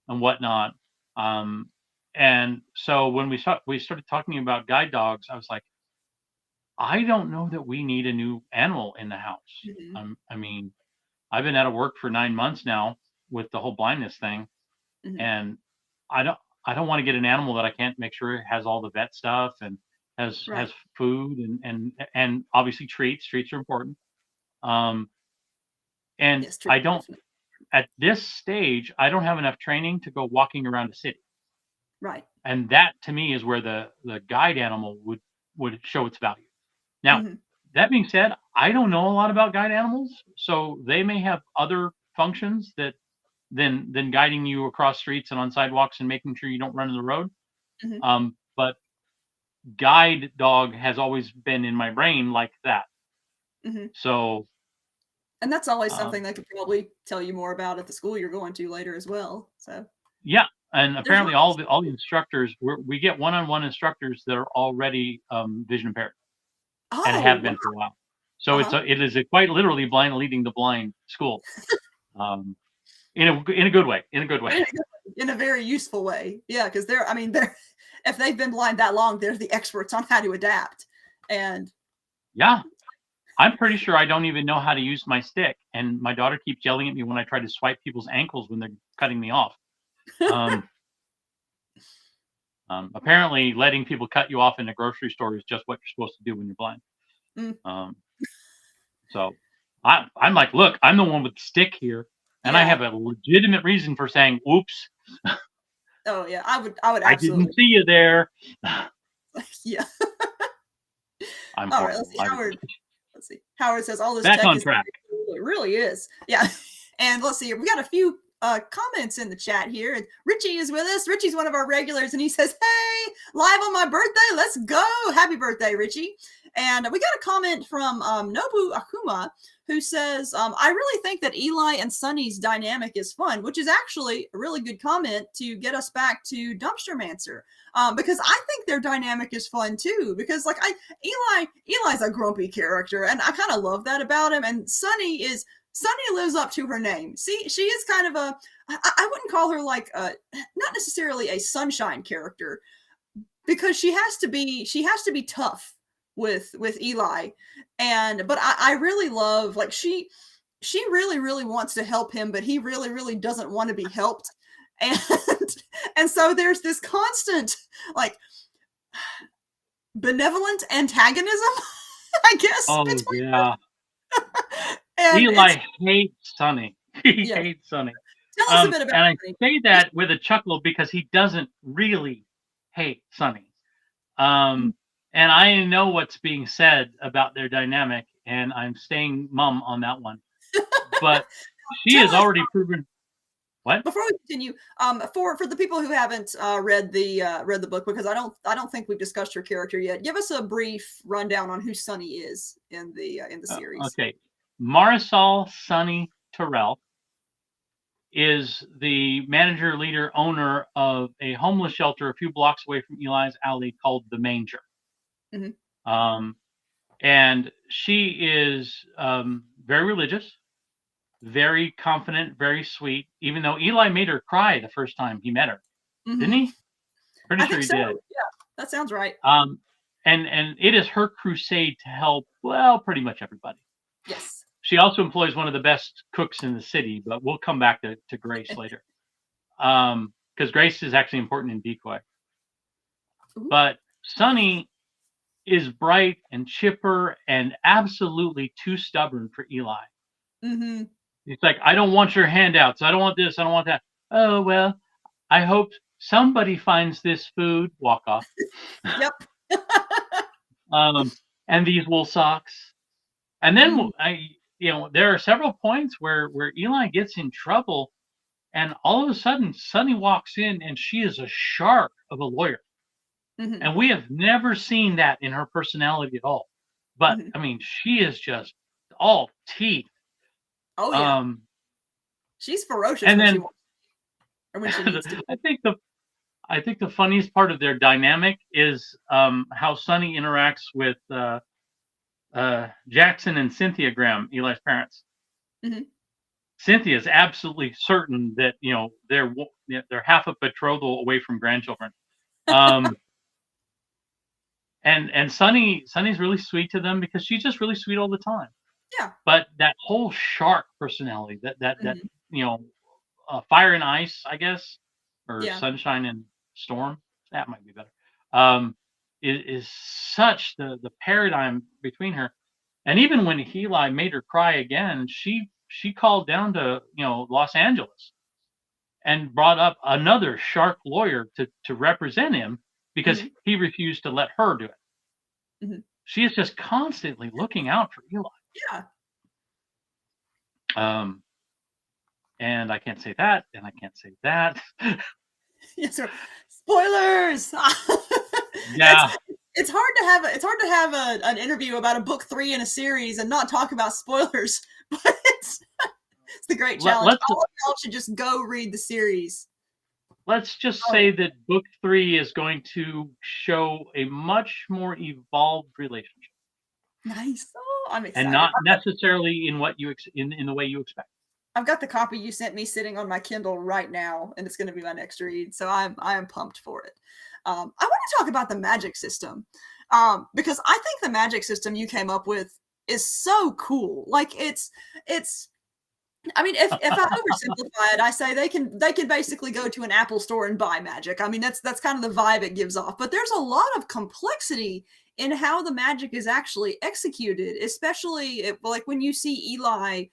and whatnot. Um, and so when we started talking about guide dogs, I was like, I don't know that we need a new animal in the house. Mhm. I mean, I've been out of work for 9 months now with the whole blindness thing, Mhm. and I don't I don't want to get an animal that I can't make sure it has all the vet stuff and Right. has food and obviously treats. Treats are important. Um, and Yes, true. I don't Definitely. at this stage I don't have enough training to go walking around a city, Right. and that to me is where the guide animal would show its value. Now, Mhm. that being said, I don't know a lot about guide animals, so they may have other functions that than guiding you across streets and on sidewalks and making sure you don't run in the road. Mhm. But guide dog has always been in my brain like that. Mhm. So And that's always um, something they could probably tell you more about at the school you're going to later as well. So yeah, and there's apparently always all the instructors we get one-on-one instructors that are already vision impaired and Oh, have wow. been for a while. So Uh-huh. it is a quite literally blind leading the blind school, um, in a good way. In a good way. In a good way, in a very useful way. Yeah, because they're I mean, they're if they've been blind that long, they're the experts on how to adapt. And yeah, I'm pretty sure I don't even know how to use my stick, and my daughter keeps yelling at me when I try to swipe people's ankles when they're cutting me off. Apparently, letting people cut you off in a grocery store is just what you're supposed to do when you're blind. So I'm like, look, I'm the one with the stick here, and I have a legitimate reason for saying, "Oops." Oh yeah, I would absolutely. I didn't see you there. Yeah. I'm all right. Let's see. Howard says all this back tech on is track. It really is. Yeah. And let's see. We got a few comments in the chat here. And Richie is with us. Richie's one of our regulars, and he says, "Hey, live on my birthday. Let's go! Happy birthday, Richie!" And we got a comment from Nobu Akuma, who says, "I really think that Eli and Sunny's dynamic is fun," which is actually a really good comment to get us back to Dumpstermancer, because I think their dynamic is fun too. Because like Eli's a grumpy character, and I kind of love that about him. And Sunny lives up to her name. See, she is kind of I wouldn't call her like not necessarily a sunshine character, because she has to be tough with Eli. But I really love, like, she really wants to help him, but he really doesn't want to be helped. And so there's this constant, like, benevolent antagonism, I guess. Oh yeah. And Eli hates Sunny. He hates Sunny. Tell us a bit about and Sunny. I say that with a chuckle because he doesn't really hate Sunny. And I know what's being said about their dynamic, and I'm staying mum on that one. But she has already proven. What? Before we continue, for the people who haven't read the book, because I don't think we've discussed her character yet, give us a brief rundown on who Sunny is in the series. Okay, Marisol Sunny Terrell is the manager, leader, owner of a homeless shelter a few blocks away from Eli's alley called The Manger. And she is very religious, very confident, very sweet, even though Eli made her cry the first time he met her. Didn't he? Pretty sure he did. Yeah, that sounds right. And it is her crusade to help, well, pretty much everybody. Yes. She also employs one of the best cooks in the city, but we'll come back to Grace later. Because Grace is actually important in DECOY. But Sunny is bright and chipper and absolutely too stubborn for Eli. He's like, I don't want your handouts. I don't want this. I don't want that. Oh, well, I hope somebody finds this food. Walk off. Yep. And these wool socks. And then there are several points where Eli gets in trouble, and all of a sudden Sunny walks in, and she is a shark of a lawyer. And we have never seen that in her personality at all. But I mean, she is just all teeth. Oh yeah. She's ferocious. And then when she needs to. I think the funniest part of their dynamic is how Sunny interacts with Jackson and Cynthia Graham, Eli's parents. Cynthia is absolutely certain that they're half a betrothal away from grandchildren. And Sunny's really sweet to them because she's just really sweet all the time. Yeah. But that whole shark personality, that fire and ice, I guess, or sunshine and storm, that might be better. Is such the paradigm between her. And even when Eli made her cry again, she called down to Los Angeles and brought up another shark lawyer to represent him because he refused to let her do it. She is just constantly looking out for Eli. Yeah. And I can't say that, and I can't say that. Yes, sir. Spoilers. Yeah. It's hard to have an interview about a book 3 in a series and not talk about spoilers. But it's the great challenge. All of y'all should just go read the series. Let's just say that book 3 is going to show a much more evolved relationship. Nice. Oh, I'm excited. And not necessarily in what you in the way you expect. I've got the copy you sent me sitting on my Kindle right now, and it's going to be my next read. So I am pumped for it. I want to talk about the magic system, because I think the magic system you came up with is so cool. Like it's I mean, if I oversimplify it, I say they can basically go to an Apple store and buy magic. I mean, that's kind of the vibe it gives off. But there's a lot of complexity in how the magic is actually executed, especially like when you see Eli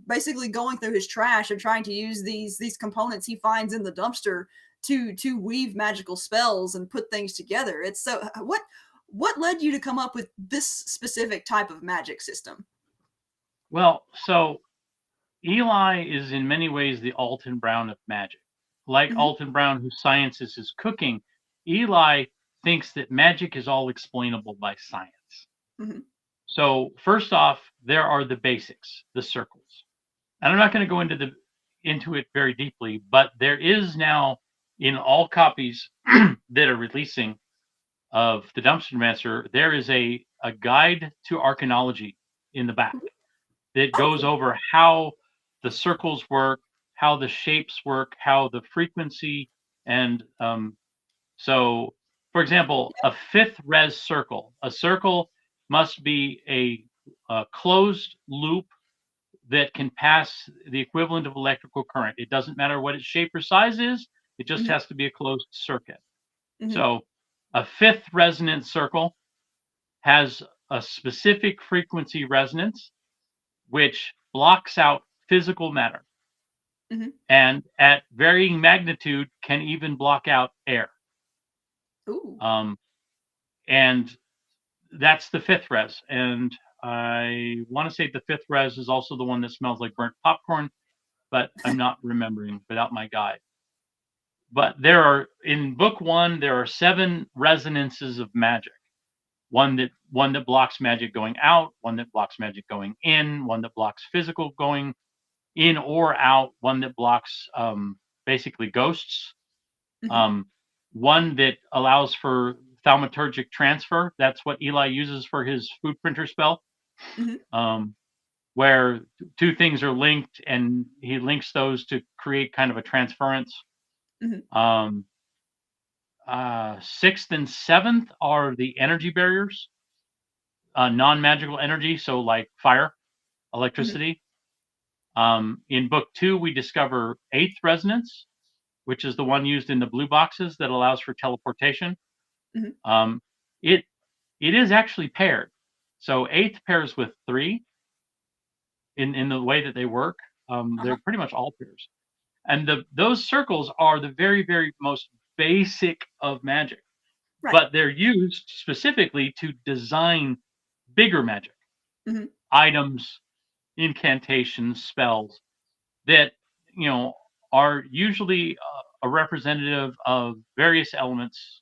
basically going through his trash and trying to use these components he finds in the dumpster to weave magical spells and put things together. It's so what led you to come up with this specific type of magic system? Well, so Eli is in many ways the Alton Brown of magic. Like Hmm. Alton Brown, whose science is his cooking, Eli thinks that magic is all explainable by science. Hmm. So first off, there are the basics, the circles. And I'm not going to go into it very deeply, but there is now in all copies that are releasing of the Dumpstermancer, there is a guide to arcanology in the back that goes Oh, over how the circles work, how the shapes work, how the frequency, and so, for example, a fifth res circle. A circle must be a closed loop that can pass the equivalent of electrical current. It doesn't matter what its shape or size is. It just hmm, has to be a closed circuit. hmm, So, a fifth resonance circle has a specific frequency resonance which blocks out physical matter hmm. and at varying magnitude can even block out air. Ooh. Um, and that's the fifth res. And I want to say the fifth res is also the one that smells like burnt popcorn, but I'm not remembering without my guide. But there are in book one, there are 7 resonances of magic. One that blocks magic going out, one that blocks magic going in, one that blocks physical going in or out, one that blocks basically ghosts, Hmm. um, one that allows for thaumaturgic transfer. That's what Eli uses for his food printer spell, Hmm. um, where two things are linked and he links those to create kind of a transference. Hmm. Um, Sixth and seventh are the energy barriers, non-magical energy, so like fire, Hmm. electricity. In book 2, we discover eighth resonance, which is the one used in the blue boxes that allows for teleportation. Hmm. Um, it it is actually paired. So eighth pairs with 3 in the way that they work. Uh-huh. They're pretty much all pairs, and those circles are the very most basic of magic, Right. but they're used specifically to design bigger magic Hmm. items, incantations, spells that you know are usually a representative of various elements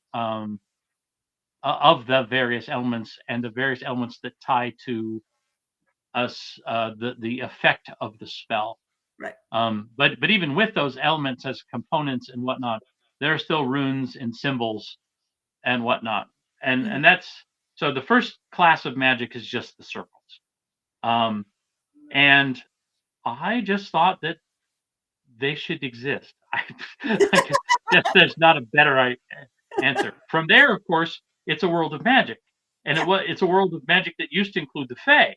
of the various elements and the various elements that tie to us the effect of the spell. Right. But even with those elements as components and whatnot, there are still runes and symbols and whatnot, Hmm. and that's so the first class of magic is just the circles, um, and I just thought that they should exist. I guess there's not a better answer. From there, of course, it's a world of magic, and Yeah. it's a world of magic that used to include the Fae.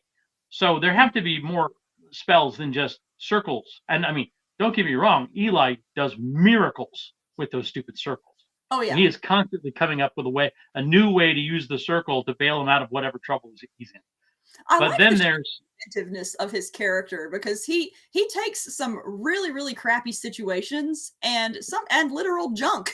So there Mhm. have to be more spells than just circles. And I mean, don't get me wrong, Eli does miracles with those stupid circles, Oh and yeah. he is constantly coming up with a new way to use the circle to bail him out of whatever trouble he's in. I But like the then there's inventiveness of his character because he takes some really crappy situations and literal junk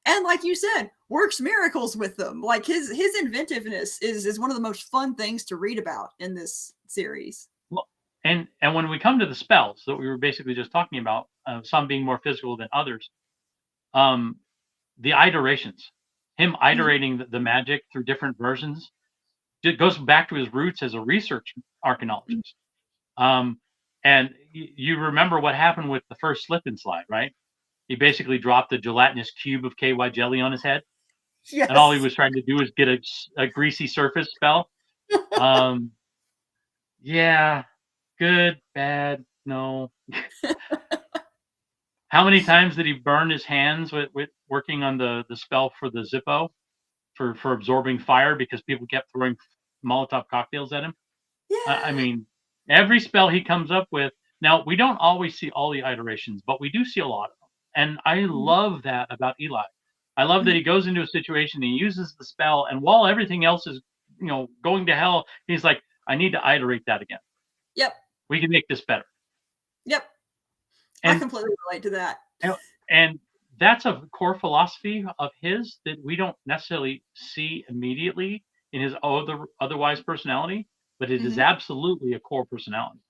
and like you said works miracles with them. Like his inventiveness is one of the most fun things to read about in this series. Well, and when we come to the spells that we were basically just talking about, some being more physical than others, um, the iterations, him Mhm. iterating the magic through different versions, it goes back to his roots as a research Mhm. archaeologist. Um, and you remember what happened with the first slip and slide, right? He basically dropped a gelatinous cube of KY jelly on his head, and all he Yes. was trying to do is get a greasy surface spell. Um, yeah, good, bad, no. How many times did he burn his hands with working on the spell for the Zippo for absorbing fire because people kept throwing Molotov cocktails at him. I Yeah. mean, every spell he comes up with. Now, we don't always see all the iterations, but we do see a lot of them. And I Mhm. love that about Eli. I love that Mhm. he goes into a situation, he uses the spell, and while everything else is, going to hell, he's like, I need to iterate that again. Yep. We can make this better. Yep. I And completely relate to that. and that's a core philosophy of his that we don't necessarily see immediately in his otherwise personality, but it is Mhm. absolutely a core personality.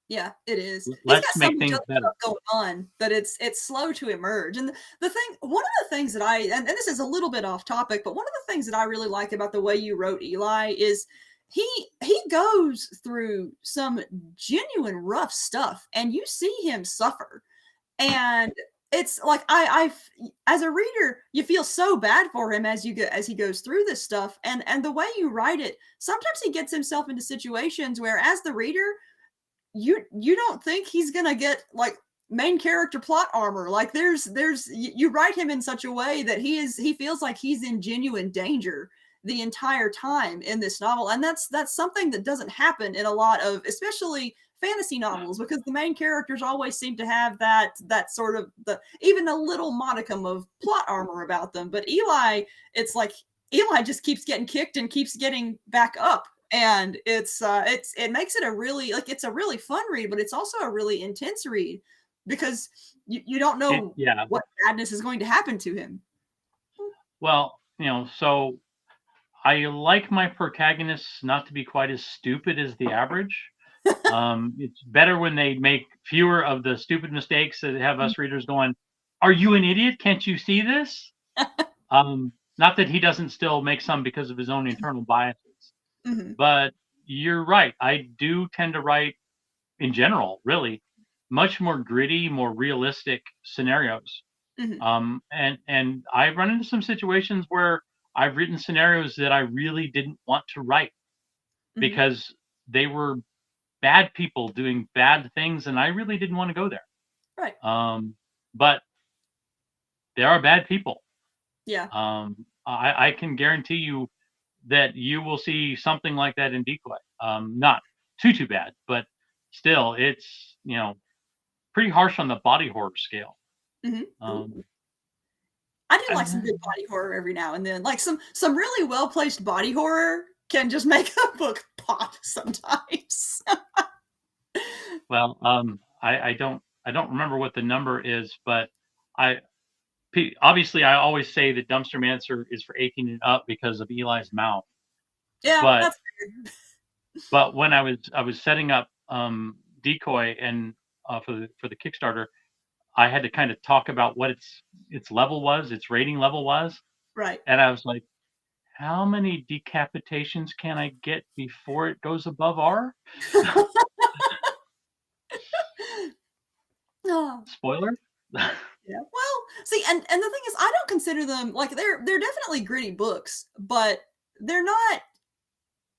Yeah, it is. He's Let's got so make much things other better. stuff going on that it's slow to emerge. And the thing, one of the things that and this is a little bit off topic, but one of the things that I really like about the way you wrote Eli is he he goes through some genuine rough stuff, and you see him suffer. And it's like as a reader, you feel so bad for him as he goes through this stuff. And the way you write it, sometimes he gets himself into situations where, as the reader, you don't think he's gonna get like main character plot armor. Like you write him in such a way that he feels like he's in genuine danger the entire time in this novel. And that's something that doesn't happen in a lot of, especially fantasy novels, because the main characters always seem to have that sort of the even a little modicum of plot armor about them. But Eli, it's like Eli just keeps getting kicked and keeps getting back up. And it makes it a really, like, it's a really fun read, but it's also a really intense read because you don't know Yeah. what badness is going to happen to him. Well, so I like my protagonists not to be quite as stupid as the average. It's better when they make fewer of the stupid mistakes that have us readers going, "Are you an idiot? Can't you see this?" Not that he doesn't still make some because of his own internal biases, Mhm. but you're right. I do tend to write, in general, really, much more gritty, more realistic scenarios. Mhm. And I've run into some situations where I've written scenarios that I really didn't want to write Mhm. because they were bad people doing bad things, and I really didn't want to go there. Right. But there are bad people. Yeah. I can guarantee you that you will see something like that in Decoy. Not too bad, but still, it's pretty harsh on the body horror scale. Mhm. Um, Ooh. I do like some uh, good body horror every now and then. Like some really well placed body horror can just make a book pop sometimes. well, I don't remember what the number is, but I obviously I always say that Dumpstermancer is for 18 and up because of Eli's mouth. Yeah, But that's fair. but when I was setting up Decoy and for the Kickstarter, I had to kind of talk about what its level was, its rating level was, Right. and I was like, how many decapitations can I get before it goes above R? Oh. Spoiler. Yeah. Well, see, and the thing is, I don't consider them like they're definitely gritty books, but they're not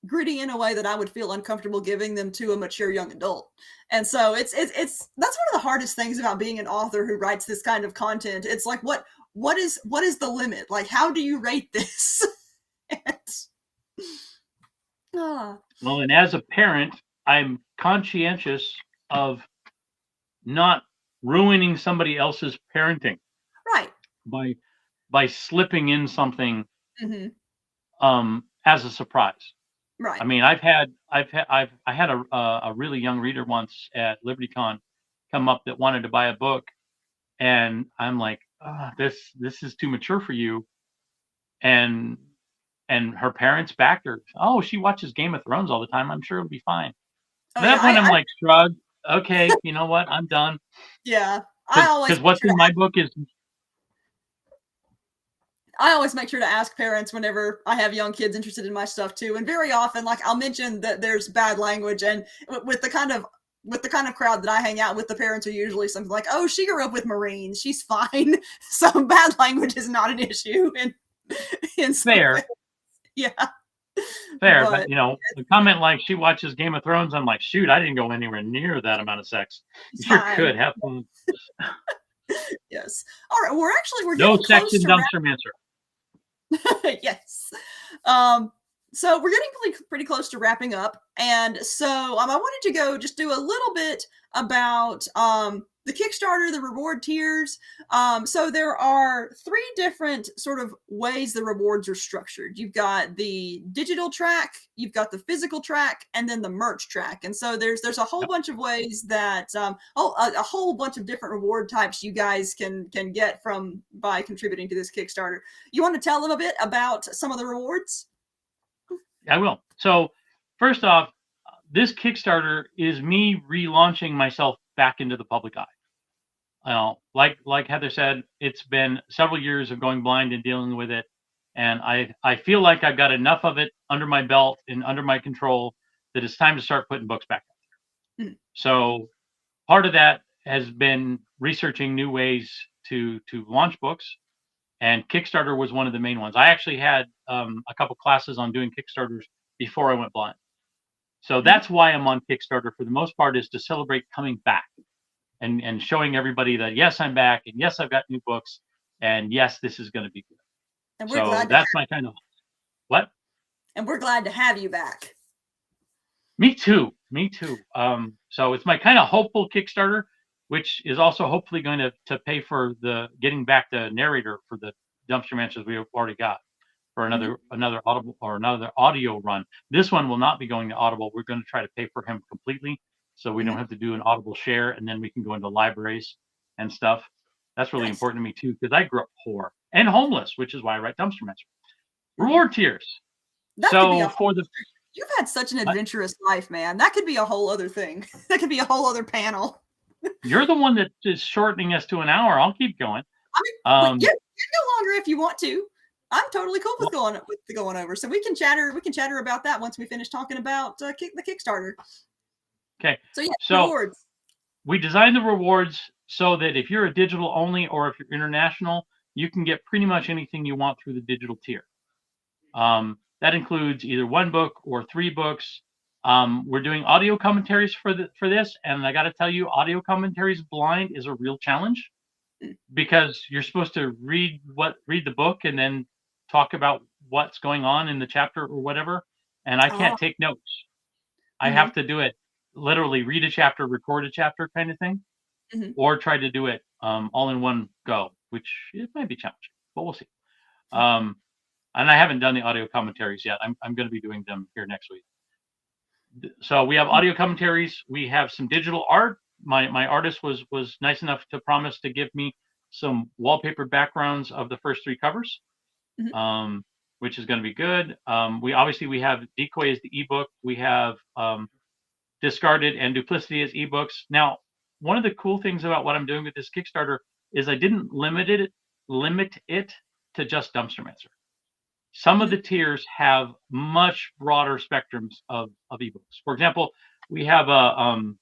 gritty in a way that I would feel uncomfortable giving them to a mature young adult. And so it's that's one of the hardest things about being an author who writes this kind of content. It's like what is the limit? Like, how do you rate this? And, ah, Well, and as a parent, I'm conscientious of not ruining somebody else's parenting right. by by slipping in something Hmm. as a surprise. I Right. mean, I had a really young reader once at LibertyCon come up that wanted to buy a book, and I'm like, this is too mature for you, and her parents backed her. Oh, she watches Game of Thrones all the time. I'm sure it'll be fine. Oh At yeah. that point, I'm like, shrug. Okay, you know what? I'm done. Yeah. Because what's in my book is I always make sure to ask parents whenever I have young kids interested in my stuff too. And very often, like, I'll mention that there's bad language, and with the kind of crowd that I hang out with, the parents are usually something like, "Oh, she grew up with Marines, she's fine." So bad language is not an issue in some fair, things. Yeah, fair, but but a comment like she watches Game of Thrones, I'm like, shoot, I didn't go anywhere near that amount of sex. it's You're fine. good. Have fun. Yes. All right. We're No getting sex close in to Dumpstermancer. yes. So we're getting pretty close to wrapping up. And so I wanted to go just do a little bit about the Kickstarter, the reward tiers. So there are 3 different sort of ways the rewards are structured. You've got the digital track, you've got the physical track, and then the merch track. And so there's a whole bunch of ways that a whole bunch of different reward types you guys can get from by contributing to this Kickstarter. You want to tell them a bit about some of the rewards? I will. So first off, this Kickstarter is me relaunching myself back into the public eye. Like Heather said, it's been several years of going blind and dealing with it, and I feel like I've got enough of it under my belt and under my control that it's time to start putting books back out there. So part of that has been researching new ways to launch books, and Kickstarter was one of the main ones. I actually had a couple classes on doing Kickstarters before I went blind. So that's why I'm on Kickstarter for the most part, is to celebrate coming back and showing everybody that, yes, I'm back, and yes, I've got new books, and yes, this is going to be good. And we're glad that's my kind of what? And we're glad to have you back. Me too. So it's my kind of hopeful Kickstarter, which is also hopefully going to pay for the getting back the narrator for the Dumpstermancers we've already got for another Audible or another audio run. This one will not be going to Audible. We're going to try to pay for him completely, so we don't have to do an Audible share, and then we can go into libraries and stuff. That's really important to me too, because I grew up poor and homeless, which is why I write Dumpstermancer. Reward tiers. You've had such an adventurous life, man. That could be a whole other thing. That could be a whole other panel. You're the one that is shortening us to an hour. I'll keep going. I mean, you can go longer if you want to. I'm totally cool with going over. So we can chatter about that once we finish talking about the Kickstarter. Okay. So rewards. We designed the rewards so that if you're a digital only or if you're international, you can get pretty much anything you want through the digital tier. That includes either 1 book or 3 books. We're doing audio commentaries for this, and I got to tell you, audio commentaries blind is a real challenge, because you're supposed to read the book and then talk about what's going on in the chapter or whatever, and I can't take notes. I have to do it literally, read a chapter, record a chapter kind of thing, or try to do it all in one go, which it might be challenging, but we'll see. And I haven't done the audio commentaries yet. I'm going to be doing them here next week. So we have audio commentaries. We have some digital art. My artist was nice enough to promise to give me some wallpaper backgrounds of the first 3 covers, which is going to be good. We have DECOY as the ebook. We have Discarded and Duplicity as ebooks. Now, one of the cool things about what I'm doing with this Kickstarter is I didn't limit it to just Dumpstermancer. Some of the tiers have much broader spectrums of ebooks. For example, we have an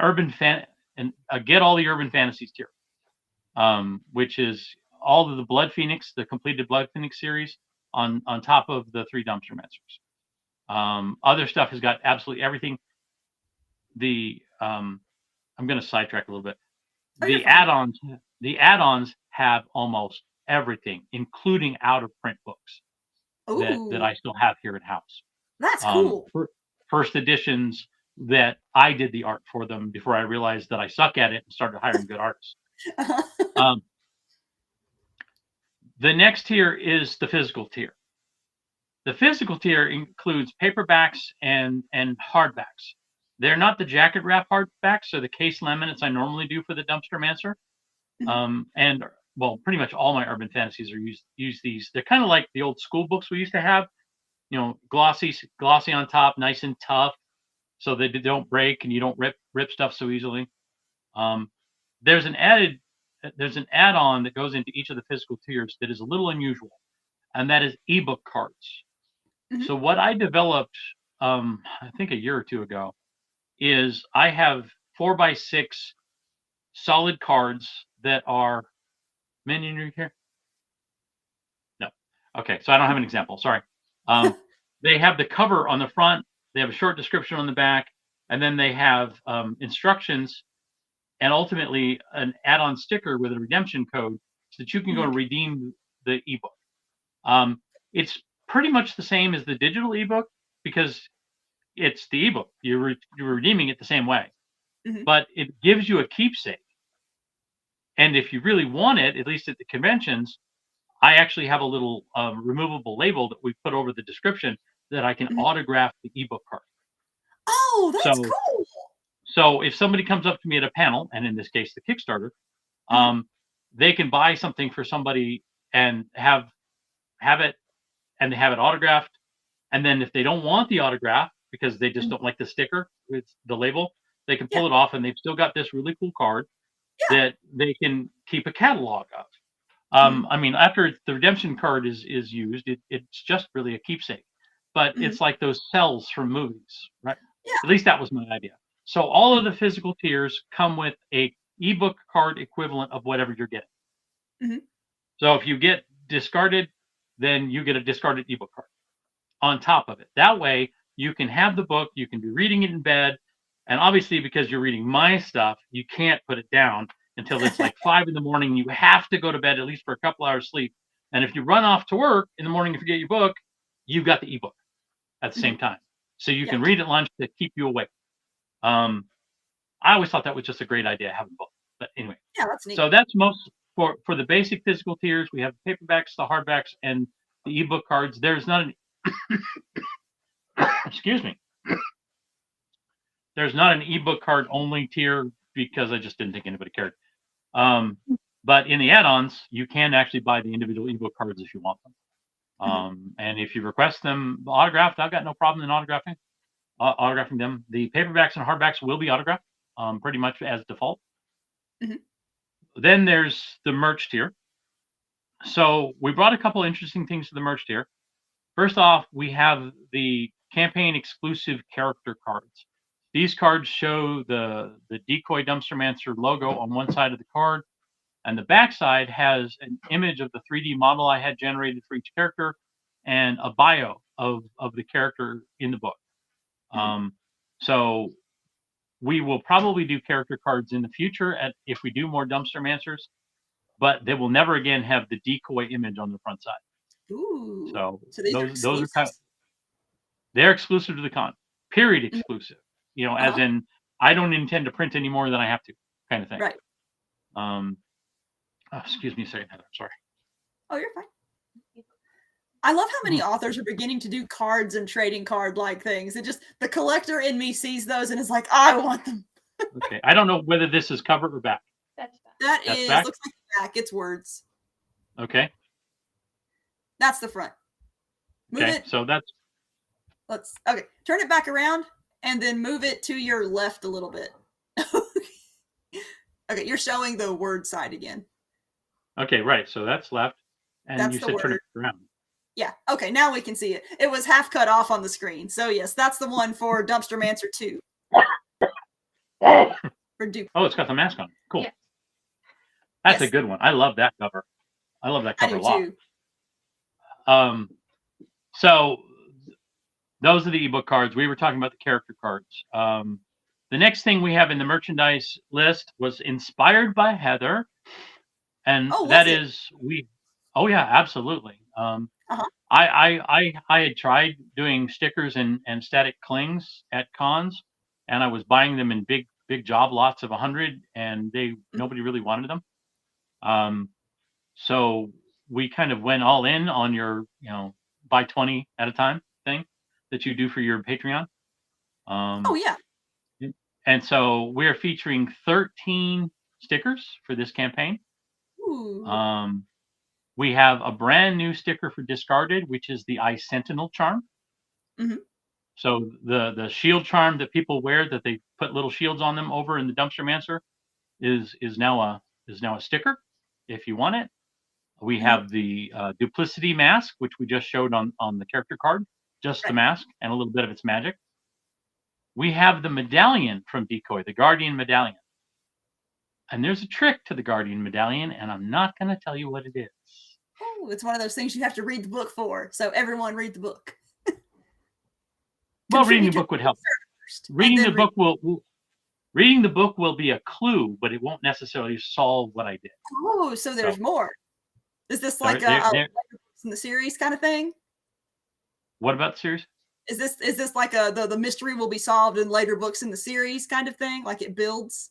urban get all the urban fantasies tier, which is all of the Blood Phoenix, the completed Blood Phoenix series, on top of the 3 Dumpstermancers. Other stuff has got absolutely everything. I'm going to sidetrack a little bit. The add-ons have almost everything, including out-of-print books that I still have here at house. That's cool. First editions that I did the art for them before I realized that I suck at it and started hiring good artists. The next tier is the physical tier. The physical tier includes paperbacks and hardbacks. They're not the jacket wrap hardbacks, so the case laminates I normally do for the Dumpstermancer. And well, pretty much all my urban fantasies are use these. They're kind of like the old school books we used to have, glossy on top, nice and tough, so they don't break and you don't rip stuff so easily. There's an add-on that goes into each of the physical tiers that is a little unusual, and that is ebook cards. So what I developed, I think a year or 2 ago, is I have 4x6 solid cards that are minion here. No, okay, so I don't have an example. Sorry. They have the cover on the front. They have a short description on the back, and then they have instructions. and ultimately an add-on sticker with a redemption code so that you can go and redeem the ebook. It's pretty much the same as the digital ebook because it's the ebook. You're redeeming it the same way, but it gives you a keepsake. And if you really want it, at least at the conventions, I actually have a little removable label that we put over the description that I can autograph the ebook card. Oh, that's cool. So if somebody comes up to me at a panel, and in this case, the Kickstarter, they can buy something for somebody and have it, and they have it autographed. And then if they don't want the autograph because they just don't like the sticker with the label, they can pull it off, and they've still got this really cool card that they can keep a catalog of. I mean, after the redemption card is used, it's just really a keepsake. But it's like those cells from movies, right? Yeah. At least that was my idea. So all of the physical tiers come with a ebook card equivalent of whatever you're getting. So if you get discarded, then you get a discarded ebook card on top of it. That way you can have the book, you can be reading it in bed, and obviously because you're reading my stuff, you can't put it down until it's like 5 in the morning. You have to go to bed at least for a couple hours sleep. And if you run off to work in the morning and forget your book, you've got the ebook at the same time. So you can read at lunch to keep you awake. I always thought that was just a great idea, having both. But anyway, that's neat. So that's most for the basic physical tiers. We have the paperbacks, the hardbacks, and the ebook cards. There's not an excuse me. There's not an ebook card only tier because I just didn't think anybody cared. But in the add-ons, you can actually buy the individual ebook cards if you want them. And if you request them autographed, I've got no problem in autographing them. The paperbacks and hardbacks will be autographed, pretty much as default. Then there's the merch tier. So we brought a couple interesting things to the merch tier. First off, we have the campaign exclusive character cards. These cards show the DECOY Dumpstermancer logo on one side of the card, and the back side has an image of the 3D model I had generated for each character and a bio of the character in the book. So we will probably do character cards in the future if we do more Dumpstermancers, but they will never again have the DECOY image on the front side. Ooh. So those are kind of, they're exclusive to the con, period exclusive. You know, as in I don't intend to print any more than I have to, kind of thing. Right. Excuse me a second, Heather. I'm sorry. Oh, you're fine. I love how many authors are beginning to do cards and trading card like things. It just, the collector in me sees those and is like, I want them. Okay. I don't know whether this is cover or back. That's back. That's back? looks like back. It's words. Okay. That's the front. Move Okay. it. So that's. Okay. Turn it back around and then move it to your left a little bit. Okay. You're showing the word side again. Okay. Right. So that's left. And That's you the said turn word. it around. Yeah. Okay. Now we can see it. It was half cut off on the screen. So yes, that's the one for Dumpstermancer 2. For Duke. Oh, it's got the mask on. Cool. Yeah. That's a good one. I love that cover. I love that cover a lot. Too. So those are the ebook cards. We were talking about the character cards. The next thing we have in the merchandise list was inspired by Heather, and that is Oh yeah, absolutely. I had tried doing stickers and static clings at cons, and I was buying them in big job lots of 100, and nobody really wanted them. So we kind of went all in on your buy 20 at a time thing that you do for your Patreon. Oh yeah. And so we're featuring 13 stickers for this campaign. Ooh. We have a brand new sticker for discarded, which is the Eye Sentinel charm. So the shield charm that people wear, that they put little shields on them over in the Dumpstermancer, is now a sticker if you want it. We have the duplicity mask, which we just showed on the character card, just the mask and a little bit of its magic. We have the medallion from DECOY, the Guardian medallion. And there's a trick to the Guardian medallion, and I'm not going to tell you what it is. Oh, it's one of those things you have to read the book for. So everyone read the book. Well, reading the book would help. Reading the book will Reading the book will be a clue, but it won't necessarily solve what I did. Oh, so there's more. Is this like there, in the series kind of thing? What about the series? Is this like the mystery will be solved in later books in the series kind of thing? Like it builds?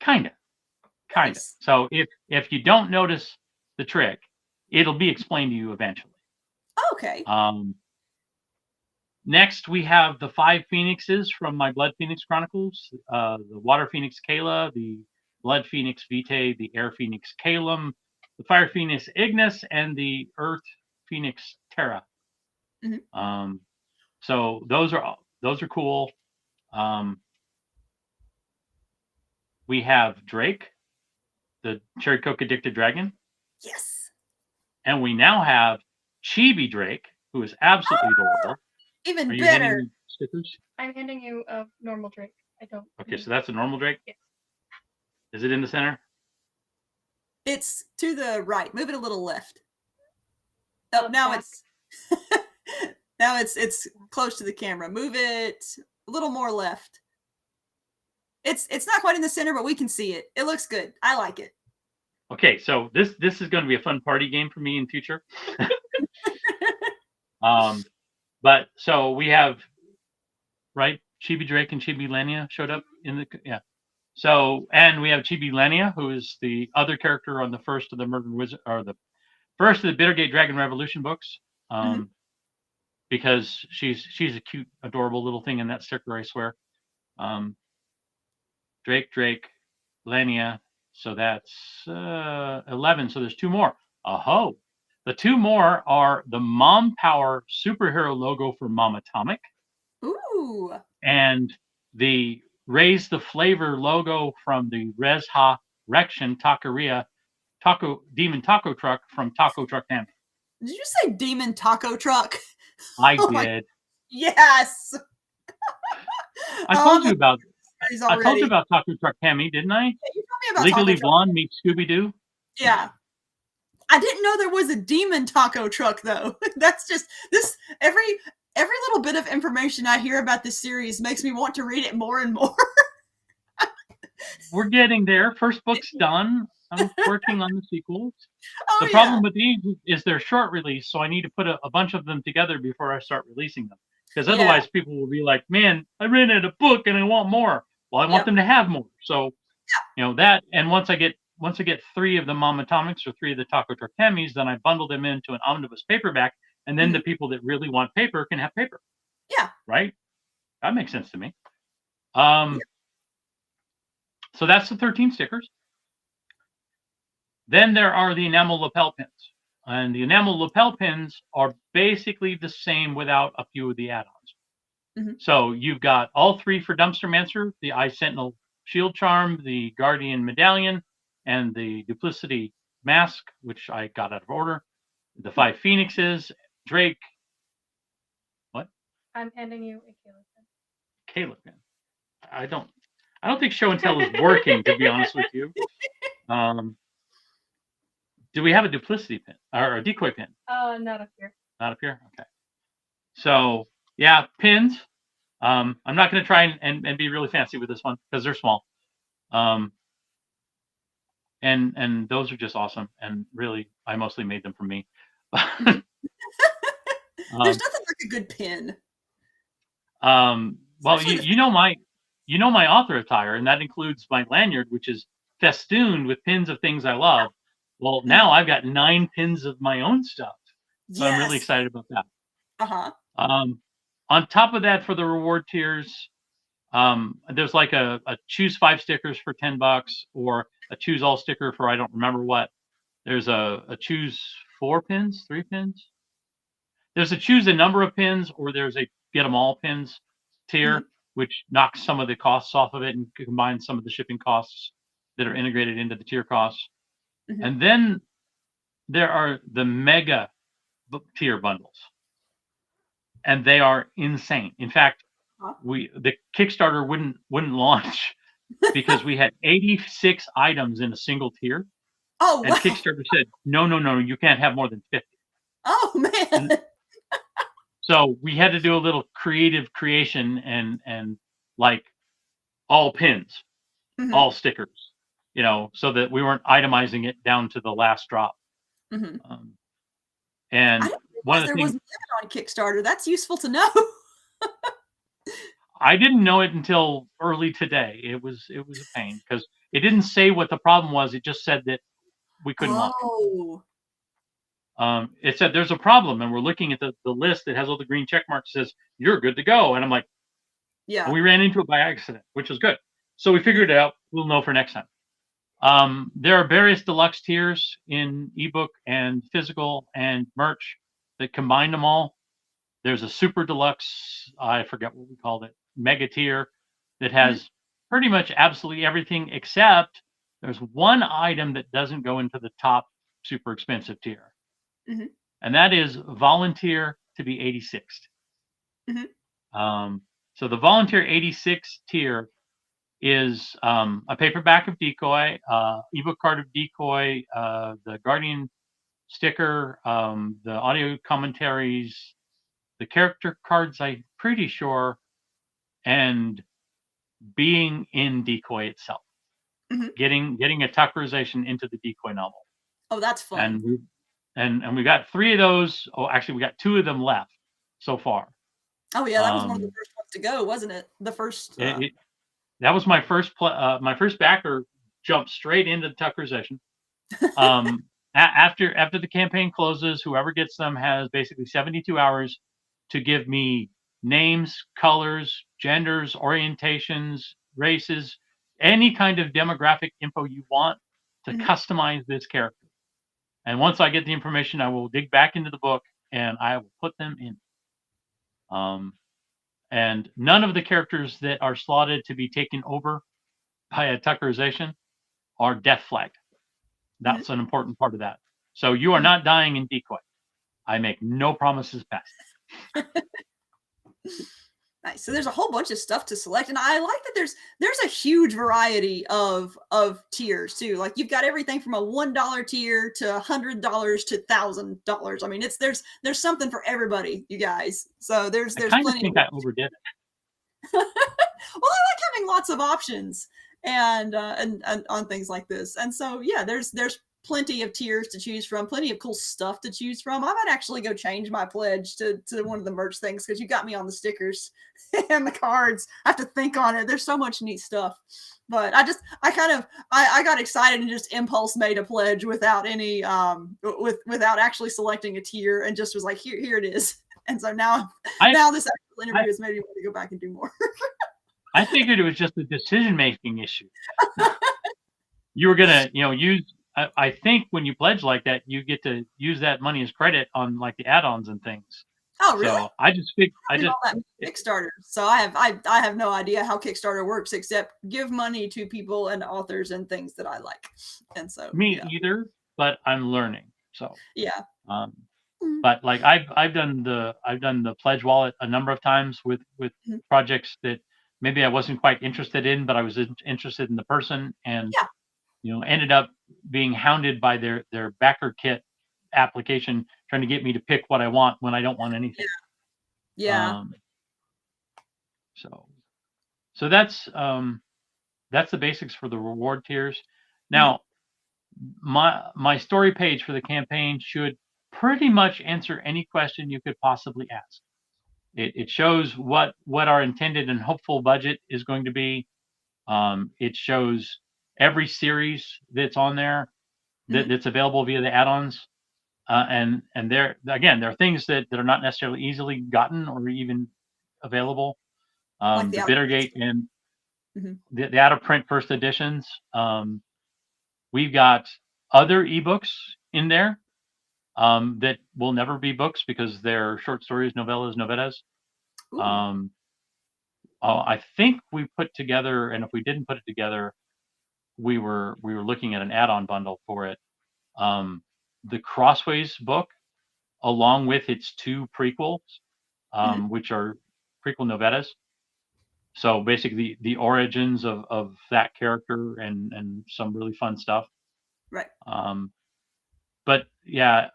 Kind of. Nice. So if you don't notice the trick, it'll be explained to you eventually. Okay. Next, we have the 5 phoenixes from my Blood Phoenix Chronicles. The Water Phoenix Kayla, the Blood Phoenix Vitae, the Air Phoenix Calum, the Fire Phoenix Ignis, and the Earth Phoenix Terra. Mm-hmm. So those are cool. We have Drake, the Cherry Coke Addicted Dragon. Yes. And we now have Chibi Drake, who is absolutely adorable. Even Are you better. handing me stickers? I'm handing you a normal Drake. I don't. Okay, so that's a normal Drake? Yes. Is it in the center? It's to the right. Move it a little left. Oh, now back. it's now it's close to the camera. Move it a little more left. It's not quite in the center, but we can see it. It looks good. I like it. Okay, so this is going to be a fun party game for me in future. But so we have, right, Chibi Drake and Chibi Lania showed up in the, yeah. So, and we have Chibi Lania, who is the other character on the first of the Murder Wizard, or the first of the Bittergate Dragon Revolution books, because she's a cute, adorable little thing in that sticker, I swear. Drake, Lania. So that's 11. So there's 2 more. Oh, the 2 more are the Mom Power superhero logo for Mom Atomic. Ooh. And the Raise the Flavor logo from the Resurrection Taqueria Demon Taco Truck from Taco Truck Tammy. Did you say Demon Taco Truck? I did. Yes. I told you about Taco Truck Tammy, didn't I? Yeah, you told me about Legally Taco Blonde meets Scooby-Doo. Yeah. I didn't know there was a demon taco truck though. That's just this every little bit of information I hear about this series makes me want to read it more and more. We're getting there. First book's done. I'm working on the sequels. Oh, the problem with these is they're short release, so I need to put a bunch of them together before I start releasing them. Because otherwise people will be like, man, I rented a book and I want more. Well, I want them to have more. So, you know, that, and once I get 3 of the Mom Atomics or 3 of the Taco Truck Tammys, then I bundle them into an omnibus paperback, and then the people that really want paper can have paper. Yeah. Right? That makes sense to me. So that's the 13 stickers. Then there are the enamel lapel pins. And the enamel lapel pins are basically the same without a few of the add-ons. So you've got all 3 for Dumpstermancer, the Eye Sentinel Shield Charm, the Guardian Medallion, and the Duplicity Mask, which I got out of order. The 5 Phoenixes, Drake. What? I'm handing you a Caleb pin. Caleb pin. I don't think show and tell is working, to be honest with you. Do we have a duplicity pin or a decoy pin? Not up here. Not up here? Okay. So yeah, pins. I'm not going to try and be really fancy with this one because they're small. And those are just awesome. And really, I mostly made them for me. There's nothing like a good pin. Well, you know my author attire, and that includes my lanyard, which is festooned with pins of things I love. Well, now I've got 9 pins of my own stuff. So I'm really excited about that. On top of that, for the reward tiers, there's like a choose 5 stickers for $10, or a choose all sticker for I don't remember what. There's a choose 4 pins, 3 pins. There's a choose a number of pins, or there's a get them all pins tier, which knocks some of the costs off of it and combines some of the shipping costs that are integrated into the tier costs. And then there are the mega tier bundles, and they are insane. In fact, the Kickstarter wouldn't launch because we had 86 items in a single tier. Oh, and Kickstarter said, no, you can't have more than 50. Oh man! So we had to do a little creation and like all pins, Mhm. all stickers, you know, so that we weren't itemizing it down to the last drop. Mhm. I I And didn't one realize of the there was things a limit on Kickstarter. That's useful to know. I didn't know it until early today. It was a pain because it didn't say what the problem was. It just said that we couldn't launch. Oh. It said there's a problem, and we're looking at the list that has all the green check marks. Says you're good to go, and I'm like, Yeah. we ran into it by accident, which was good. So we figured it out. We'll know for next time. There are various deluxe tiers in ebook and physical and merch that combine them all. There's a super deluxe, I forget what we called it, mega tier that has pretty much absolutely everything except there's one item that doesn't go into the top super expensive tier. Mhm. And that is volunteer to be 86th. Mhm. So the volunteer 86 tier is a paperback of DECOY, ebook card of DECOY, the Guardian sticker, the audio commentaries, the character cards, I'm pretty sure, and being in DECOY itself, Mhm. getting a Tuckerization into the DECOY novel, Oh, that's fun. and we got 3 of those. Oh, actually, we got 2 of them left so far. Oh yeah, that was one of the Um, first ones to go, wasn't it? The first. that was my first my first backer jumped straight into the Tuckerization. After the campaign closes, whoever gets them has basically 72 hours to give me names, colors, genders, orientations, races, any kind of demographic info you want to Mhm. customize this character. And once I get the information, I will dig back into the book and I will put them in. And none of the characters that are slotted to be taken over by a Tuckerization are death flagged. Mhm. That's an important part of that. So you are Mhm. not dying in DECOY. I make no promises past that. Nice. So there's a whole bunch of stuff to select, and I like that there's a huge variety of tiers too. Like you've got everything from a $1 tier to $100 to $1,000. I mean, there's something for everybody, you guys. So there's I kind of plenty. think I overdid it. Well, I like having lots of options and on things like this. And so yeah, there's plenty of tiers to choose from, plenty of cool stuff to choose from. I might actually go change my pledge to one of the merch things because you got me on the stickers and the cards. I have to think on it. There's so much neat stuff. But I got excited and just impulse made a pledge without any without actually selecting a tier and just was like, here it is. And so now this actual interview has made me want to go back and do more. I figured it was just a decision-making issue. You were gonna, use. I think when you pledge like that, you get to use that money as credit on like the add-ons and things. Oh, really? So I just think all that Kickstarter. So I have no idea how Kickstarter works except give money to people and authors and things that I like. And so me either, but I'm learning. So yeah. But like I've done the pledge wallet a number of times with projects that maybe I wasn't quite interested in, but I was interested in the person, and ended up being hounded by their backer kit application trying to get me to pick what I want when I don't want anything. Yeah. So that's the basics for the reward tiers. Now, my story page for the campaign should pretty much answer any question you could possibly ask. It shows what our intended and hopeful budget is going to be. It shows every series that's on there that's available via the add-ons. And there are things that are not necessarily easily gotten or even available. Like The Bittergate and the out of print first editions. We've got other ebooks in there that will never be books because they're short stories, novellas, novettas. I think we put together, and if we didn't put it together, we were looking at an add-on bundle for it. The Crossways book, along with its 2 prequels, which are prequel novettas. So basically, the origins of that character and some really fun stuff. Right. But yeah,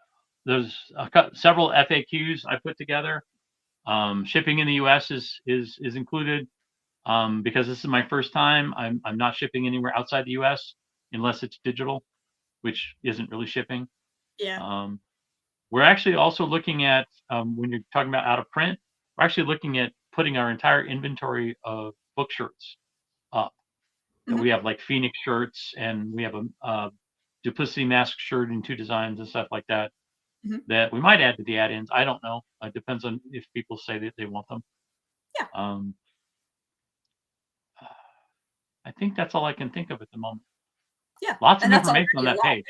there's several FAQs I put together. Shipping in the U.S. is included. because this is my first time. I'm not shipping anywhere outside the U.S. unless it's digital, which isn't really shipping. Yeah. We're actually also looking at, when you're talking about out of print, we're actually looking at putting our entire inventory of book shirts up. That Mhm. we have like Phoenix shirts, and we have a Duplicity mask shirt in 2 designs and stuff like that. Mhm. That we might add to the add-ins. I don't know. It depends on if people say that they want them. Yeah. I think that's all I can think of at the moment. Yeah. Lots And of that's information on already a that lot. page.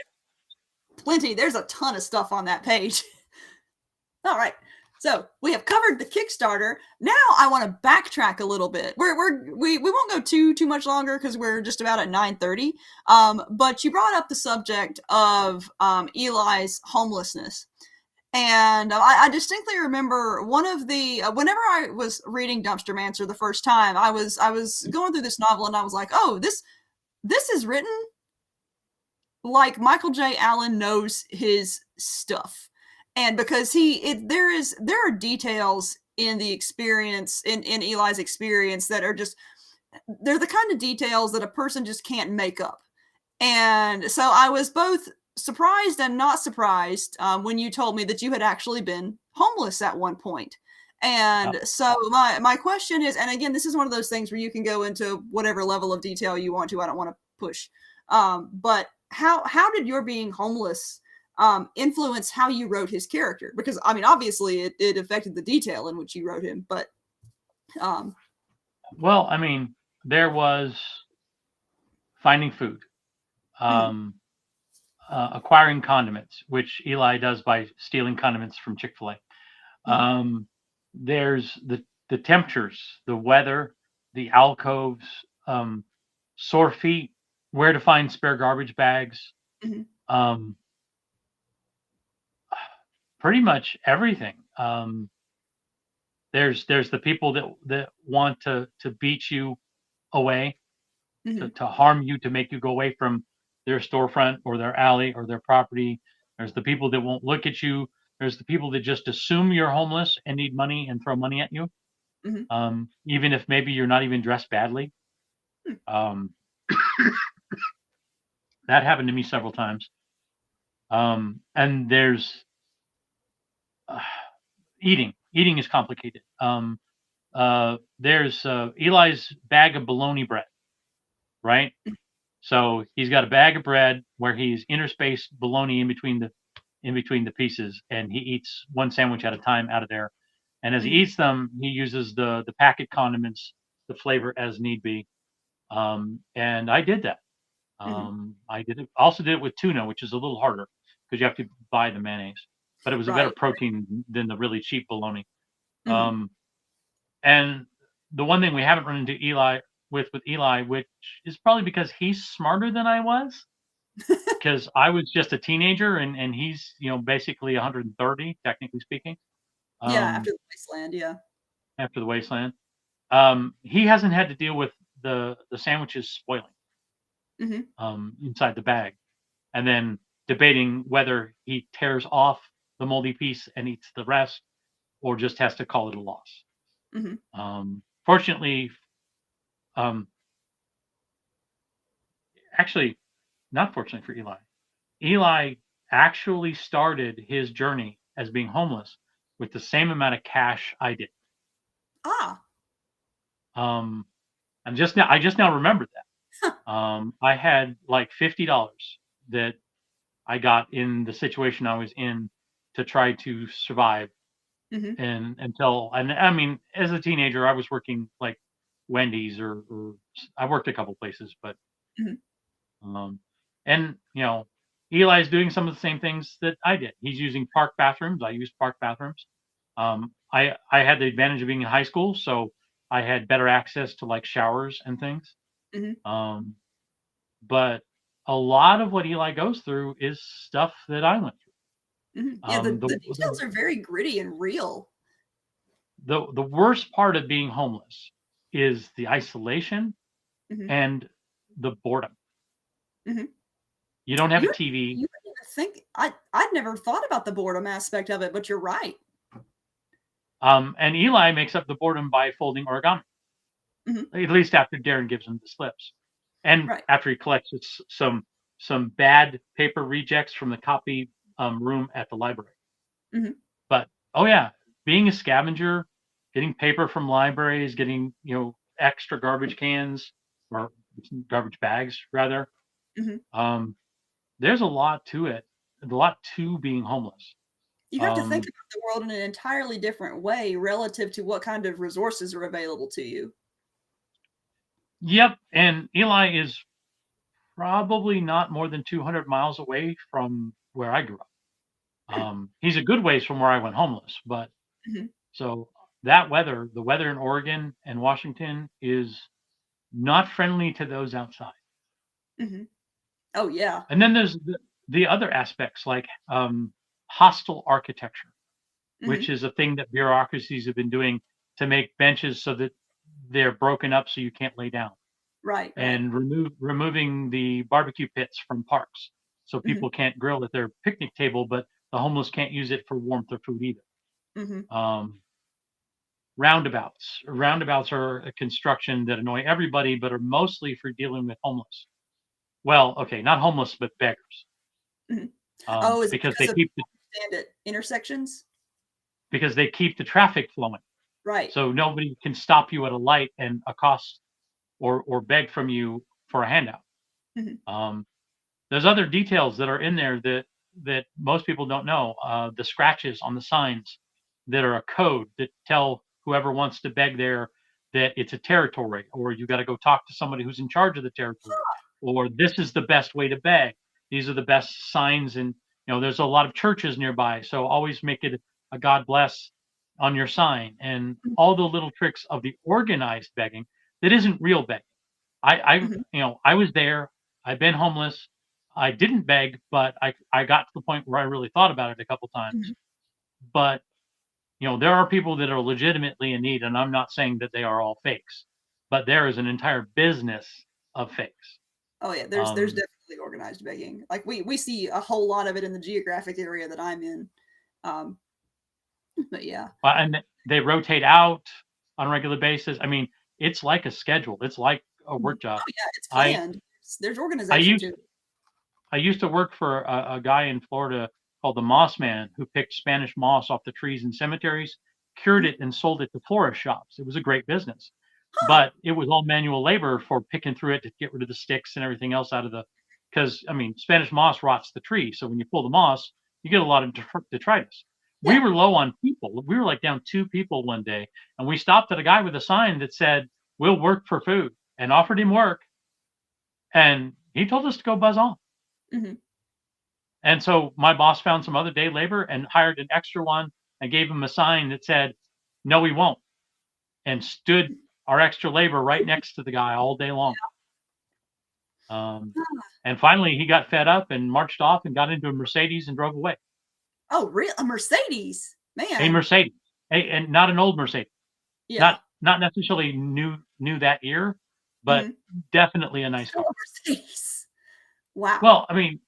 Plenty. There's a ton of stuff on that page. All right. So we have covered the Kickstarter. Now I want to backtrack a little bit. We won't go too much longer because we're just about at 9:30. But you brought up the subject of Eli's homelessness. And I distinctly remember one of the whenever I was reading Dumpstermancer the first time, I was going through this novel and I was like, oh, this is written like Michael J. Allen knows his stuff, and because there are details in the experience in Eli's experience that are just they're the kind of details that a person just can't make up. And so I was both surprised and not surprised when you told me that you had actually been homeless at one point. And so my question is, and again, this is one of those things where you can go into whatever level of detail you want to. I don't want to push. But how did your being homeless influence how you wrote his character? Because I mean, obviously it affected the detail in which you wrote him, but well, I mean, there was finding food, acquiring condiments, which Eli does by stealing condiments from Chick-fil-A. There's the temperatures, the weather, the alcoves, sore feet, where to find spare garbage bags, pretty much everything. There's the people that want to beat you away, to harm you, to make you go away from their storefront or their alley or their property. There's the people that won't look at you. There's the people that just assume you're homeless and need money and throw money at you, even if maybe you're not even dressed badly. That happened to me several times. And there's eating. Eating is complicated. There's Eli's bag of bologna bread, right? So he's got a bag of bread where he's interspaced bologna in between the pieces, and he eats one sandwich at a time out of there. And as he eats them, he uses the packet condiments, the flavor as need be. And I did that. I also did it with tuna, which is a little harder because you have to buy the mayonnaise, but it was a better protein than the really cheap bologna. And the one thing we haven't run into Eli, which is probably because he's smarter than I was, because I was just a teenager and he's, basically 130, technically speaking. After the wasteland, After the wasteland. He hasn't had to deal with the sandwiches spoiling inside the bag, and then debating whether he tears off the moldy piece and eats the rest, or just has to call it a loss. Fortunately, actually, not fortunately for Eli actually started his journey as being homeless with the same amount of cash I did. I just now remembered that. I had like $50 that I got in the situation I was in to try to survive. And I mean, as a teenager, I was working like Wendy's or I worked a couple places, but and Eli's doing some of the same things that I did. He's using park bathrooms. I used park bathrooms. I had the advantage of being in high school, so I had better access to like showers and things. But a lot of what Eli goes through is stuff that I went through. Yeah, the details are very gritty and real. The worst part of being homeless is the isolation and the boredom. You don't have a TV. You wouldn't even think I'd never thought about the boredom aspect of it, but you're right. And Eli makes up the boredom by folding origami. At least after Darren gives him the slips, and Right. after he collects some bad paper rejects from the copy room at the library. But oh yeah, being a scavenger, getting paper from libraries, getting extra garbage cans or garbage bags rather. There's a lot to it. A lot to being homeless. You have to think about the world in an entirely different way relative to what kind of resources are available to you. Yep, and Eli is probably not more than 200 miles away from where I grew up. He's a good ways from where I went homeless, but so that weather, the weather in Oregon and Washington is not friendly to those outside. Oh yeah. And then there's the other aspects like hostile architecture, which is a thing that bureaucracies have been doing to make benches so that they're broken up so you can't lay down. Right. And removing the barbecue pits from parks so people can't grill at their picnic table, but the homeless can't use it for warmth or food either. Roundabouts are a construction that annoy everybody, but are mostly for dealing with homeless. Well, okay, not homeless, but beggars. Oh, is it because because they keep at intersections? Because they keep the traffic flowing. Right. So nobody can stop you at a light and accost or beg from you for a handout. There's other details that are in there that most people don't know. The scratches on the signs that are a code that tell whoever wants to beg there that it's a territory, or you got to go talk to somebody who's in charge of the territory, or this is the best way to beg. These are the best signs, and there's a lot of churches nearby, so always make it a God bless on your sign, and all the little tricks of the organized begging that isn't real begging. I was there. I've been homeless. I didn't beg, but I got to the point where I really thought about it a couple times. But there are people that are legitimately in need, and I'm not saying that they are all fakes, but there is an entire business of fakes. Oh yeah, there's definitely organized begging. Like we see a whole lot of it in the geographic area that I'm in. But yeah. And they rotate out on a regular basis. I mean, it's like a schedule. It's like a work job. Oh yeah, it's planned. There's organization to it. I used to work for a guy in Florida called the Moss Man, who picked Spanish moss off the trees in cemeteries, cured it, and sold it to florist shops. It was a great business, but it was all manual labor for picking through it to get rid of the sticks and everything else out of because I mean, Spanish moss rots the tree. So when you pull the moss, you get a lot of detritus. Yeah. We were low on people. We were like down 2 people one day, and we stopped at a guy with a sign that said, "We'll work for food," and offered him work. And he told us to go buzz on. And so my boss found some other day labor and hired an extra one and gave him a sign that said, "No, we won't," and stood our extra labor right next to the guy all day long. And finally he got fed up and marched off and got into a Mercedes and drove away. Oh, really? A Mercedes? Man. A Mercedes. And not an old Mercedes. Yeah. Not necessarily new that year, but definitely a nice car. Mercedes. Wow. Well, I mean,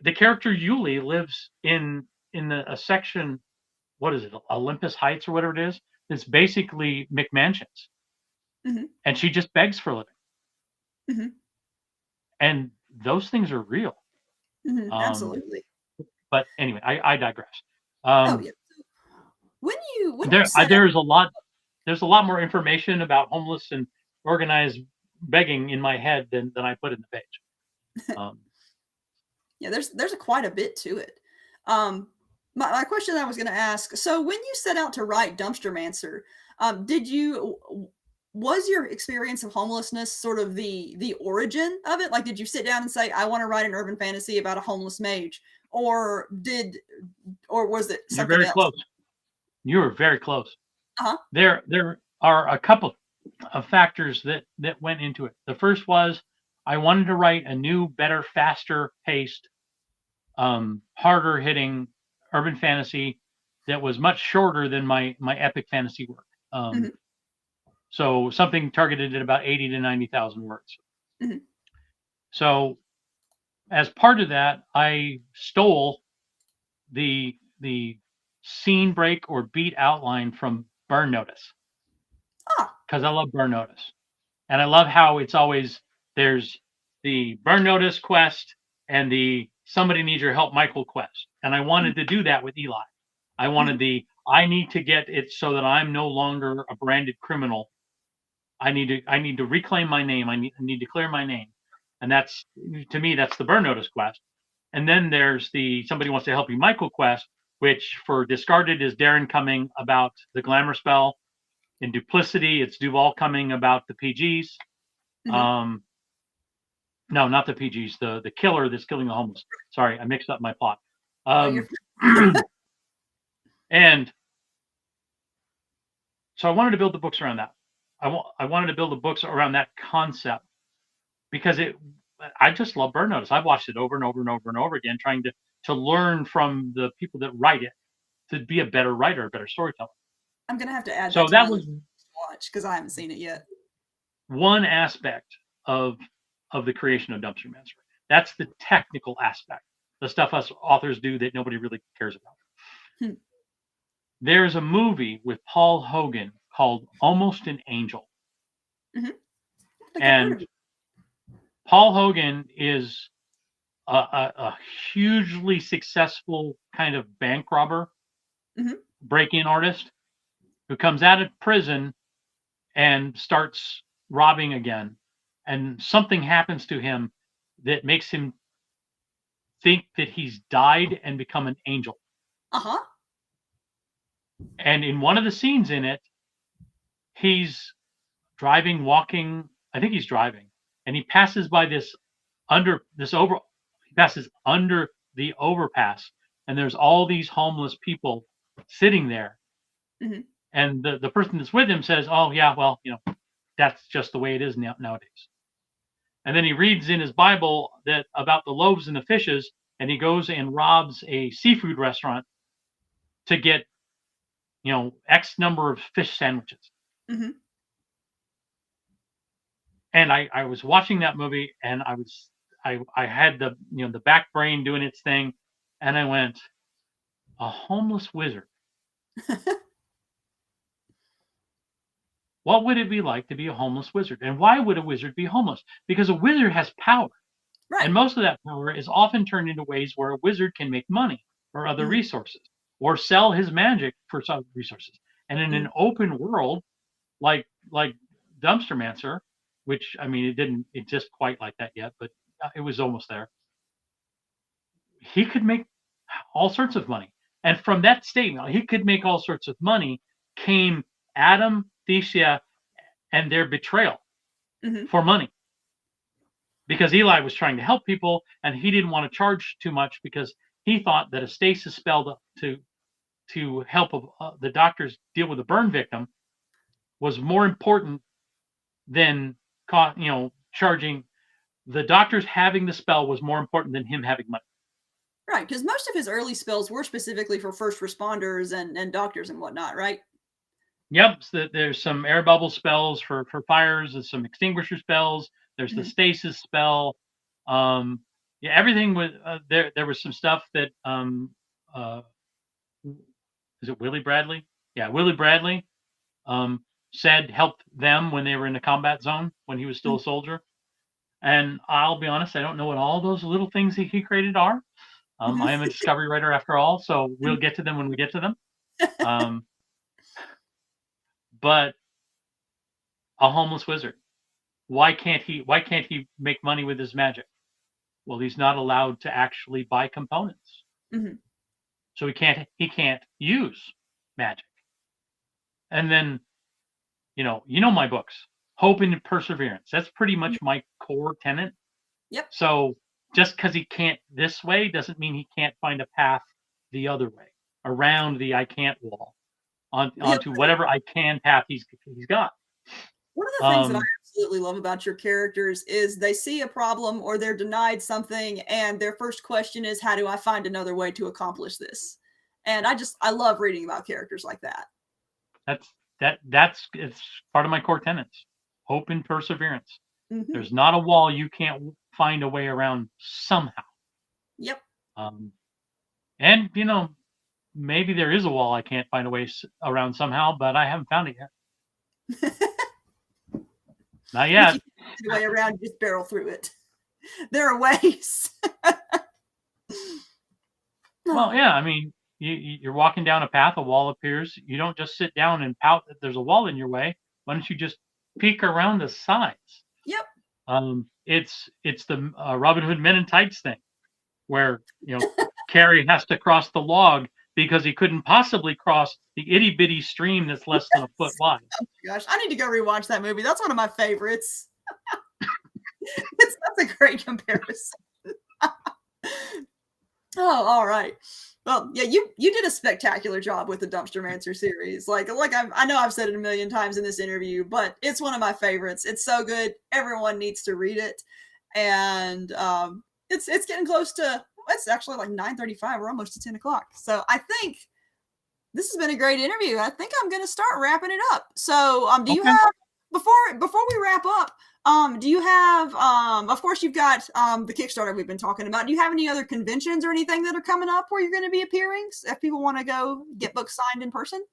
the character Yuli lives in a section, what is it, Olympus Heights or whatever it is. It's basically McMansions, and she just begs for a living. And those things are real. Absolutely. But anyway, I digress. Oh yeah. When there's a lot more information about homeless and organized begging in my head than I put in the page. Yeah, there's quite a bit to it. My question I was going to ask, so when you set out to write Dumpstermancer, was your experience of homelessness sort of the origin of it? Like, did you sit down and say, I want to write an urban fantasy about a homeless mage? Or was it something else? You're very close. You were very close. There are a couple of factors that went into it. The first was I wanted to write a new, better, faster paced, harder hitting urban fantasy that was much shorter than my epic fantasy work. So something targeted at about 80 to 90,000 words. So as part of that, I stole the scene break or beat outline from Burn Notice. Because I love Burn Notice. And I love how it's always there's the burn notice quest and the somebody needs your help Michael quest. And I wanted to do that with Eli. I wanted the I need to get it so that I'm no longer a branded criminal. I need to reclaim my name. I need to clear my name. And that's, to me, that's the burn notice quest. And then there's the somebody wants to help you Michael quest, which for discarded is Darren coming about the glamour spell. In duplicity, it's Duval coming about the PGs. No, not the PGs, the killer that's killing the homeless. Sorry, I mixed up my plot. And so I wanted to build the books around that. I wanted to build the books around that concept because I just love burn notice. I've watched it over and over and over and over again, trying to learn from the people that write it to be a better writer, a better storyteller. I'm gonna have to add so that was watch because I haven't seen it yet. One aspect of the creation of Dumpstermancer. That's the technical aspect, the stuff us authors do that nobody really cares about. There's a movie with Paul Hogan called Almost an Angel. And Paul Hogan is a hugely successful kind of bank robber, break-in artist who comes out of prison and starts robbing again. And something happens to him that makes him think that he's died and become an angel. And in one of the scenes in it, he's walking, I think he's driving, and he passes by he passes under the overpass, and there's all these homeless people sitting there. And the person that's with him says, oh yeah, well, that's just the way it is nowadays. And then he reads in his Bible that about the loaves and the fishes, and he goes and robs a seafood restaurant to get, X number of fish sandwiches. And I was watching that movie, and I had the back brain doing its thing, and I went, a homeless wizard. What would it be like to be a homeless wizard? And why would a wizard be homeless? Because a wizard has power. Right. And most of that power is often turned into ways where a wizard can make money or other resources or sell his magic for some resources. And in an open world like Dumpstermancer, which, I mean, it didn't exist quite like that yet, but it was almost there. He could make all sorts of money. And from that statement, he could make all sorts of money, came Adam, Thesia, and their betrayal for money. Because Eli was trying to help people, and he didn't want to charge too much because he thought that a stasis spell to help the doctors deal with a burn victim was more important than charging. The doctors having the spell was more important than him having money. Right, because most of his early spells were specifically for first responders and doctors and whatnot, right? Yep, so there's some air bubble spells for fires. There's some extinguisher spells. There's the stasis spell. Everything was there. There was some stuff that is it Willie Bradley? Yeah, Willie Bradley said helped them when they were in the combat zone when he was still a soldier. And I'll be honest, I don't know what all those little things he created are. I am a discovery writer after all, so we'll get to them when we get to them. But a homeless wizard, why can't he make money with his magic? Well, he's not allowed to actually buy components, so he can't use magic. And then, my books, hope and perseverance. That's pretty much my core tenet. Yep. So just because he can't this way doesn't mean he can't find a path the other way around the I can't wall onto whatever I can path he's got. One of the things that I absolutely love about your characters is they see a problem or they're denied something, and their first question is, how do I find another way to accomplish this? And I love reading about characters like that. It's part of my core tenets. Hope and perseverance. There's not a wall you can't find a way around somehow. Yep. And maybe there is a wall I can't find a way around somehow, but I haven't found it yet. Not yet. If you find a way around, just barrel through it. There are ways. Well, yeah. I mean, you're walking down a path, a wall appears. You don't just sit down and pout that there's a wall in your way. Why don't you just peek around the sides? Yep. It's the Robin Hood Men in Tights thing, where Carrie has to cross the log because he couldn't possibly cross the itty bitty stream that's less than a foot wide. Oh my gosh, I need to go rewatch that movie. That's one of my favorites. That's a great comparison. Oh, all right. Well, yeah, you did a spectacular job with the Dumpstermancer series. Like I know I've said it a million times in this interview, but it's one of my favorites. It's so good. Everyone needs to read it, and it's getting close to. It's actually like 9:35. We're almost to 10 o'clock. So I think this has been a great interview. I think I'm going to start wrapping it up. So do you have before we wrap up? Do you have, of course you've got, the Kickstarter we've been talking about. Do you have any other conventions or anything that are coming up where you're going to be appearing if people want to go get books signed in person?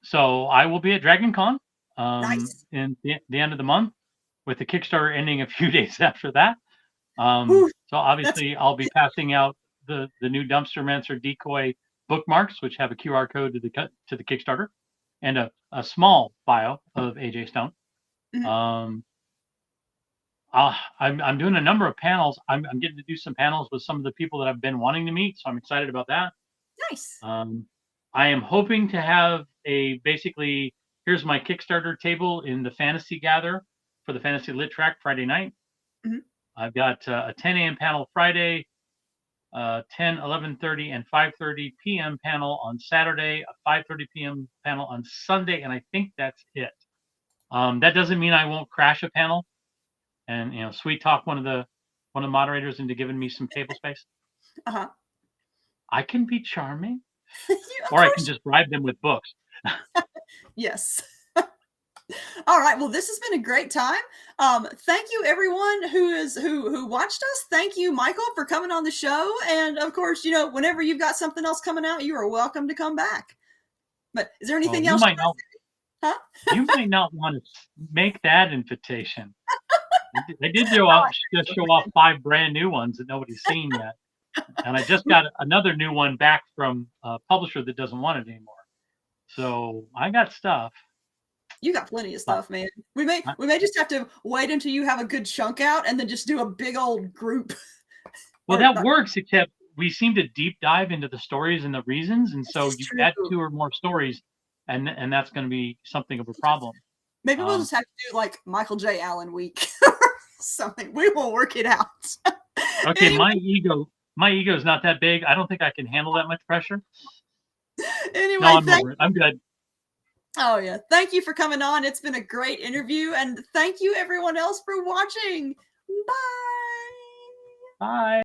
So I will be at Dragon Con, Nice. in the end of the month, with the Kickstarter ending a few days after that. So obviously I'll be passing out the new Dumpstermancer DECOY bookmarks, which have a QR code to the Kickstarter, and a small bio of AJ Stone. Mm-hmm. I'm doing a number of panels. I'm getting to do some panels with some of the people that I've been wanting to meet, so I'm excited about that. Nice. I am hoping to have basically, here's my Kickstarter table in the Fantasy Gather for the Fantasy Lit Track Friday night. Mm-hmm. I've got a 10 a.m. panel Friday, 10, 11:30, and 5:30 p.m. panel on Saturday, a 5:30 p.m. panel on Sunday, and I think that's it. That doesn't mean I won't crash a panel. And sweet talk one of the moderators into giving me some table space. I can be charming, or I can just bribe them with books. Yes. All right. Well, this has been a great time. Thank you, everyone who watched us. Thank you, Michael, for coming on the show. And of course, whenever you've got something else coming out, you are welcome to come back. But is there anything else? You might not want to make that invitation. They did just show off 5 brand new ones that nobody's seen yet. And I just got another new one back from a publisher that doesn't want it anymore. So I got stuff. You got plenty of stuff, man. We may just have to wait until you have a good chunk out and then just do a big old group. Well, that works, except we seem to deep dive into the stories and the reasons. And so you add 2 or more stories, and that's going to be something of a problem. Maybe we'll just have to do like Michael J. Allen week or something. We will work it out. Okay, anyway. My ego is not that big. I don't think I can handle that much pressure. Anyway, no, I'm good. Oh yeah, thank you for coming on. It's been a great interview, and thank you everyone else for watching. Bye. Bye.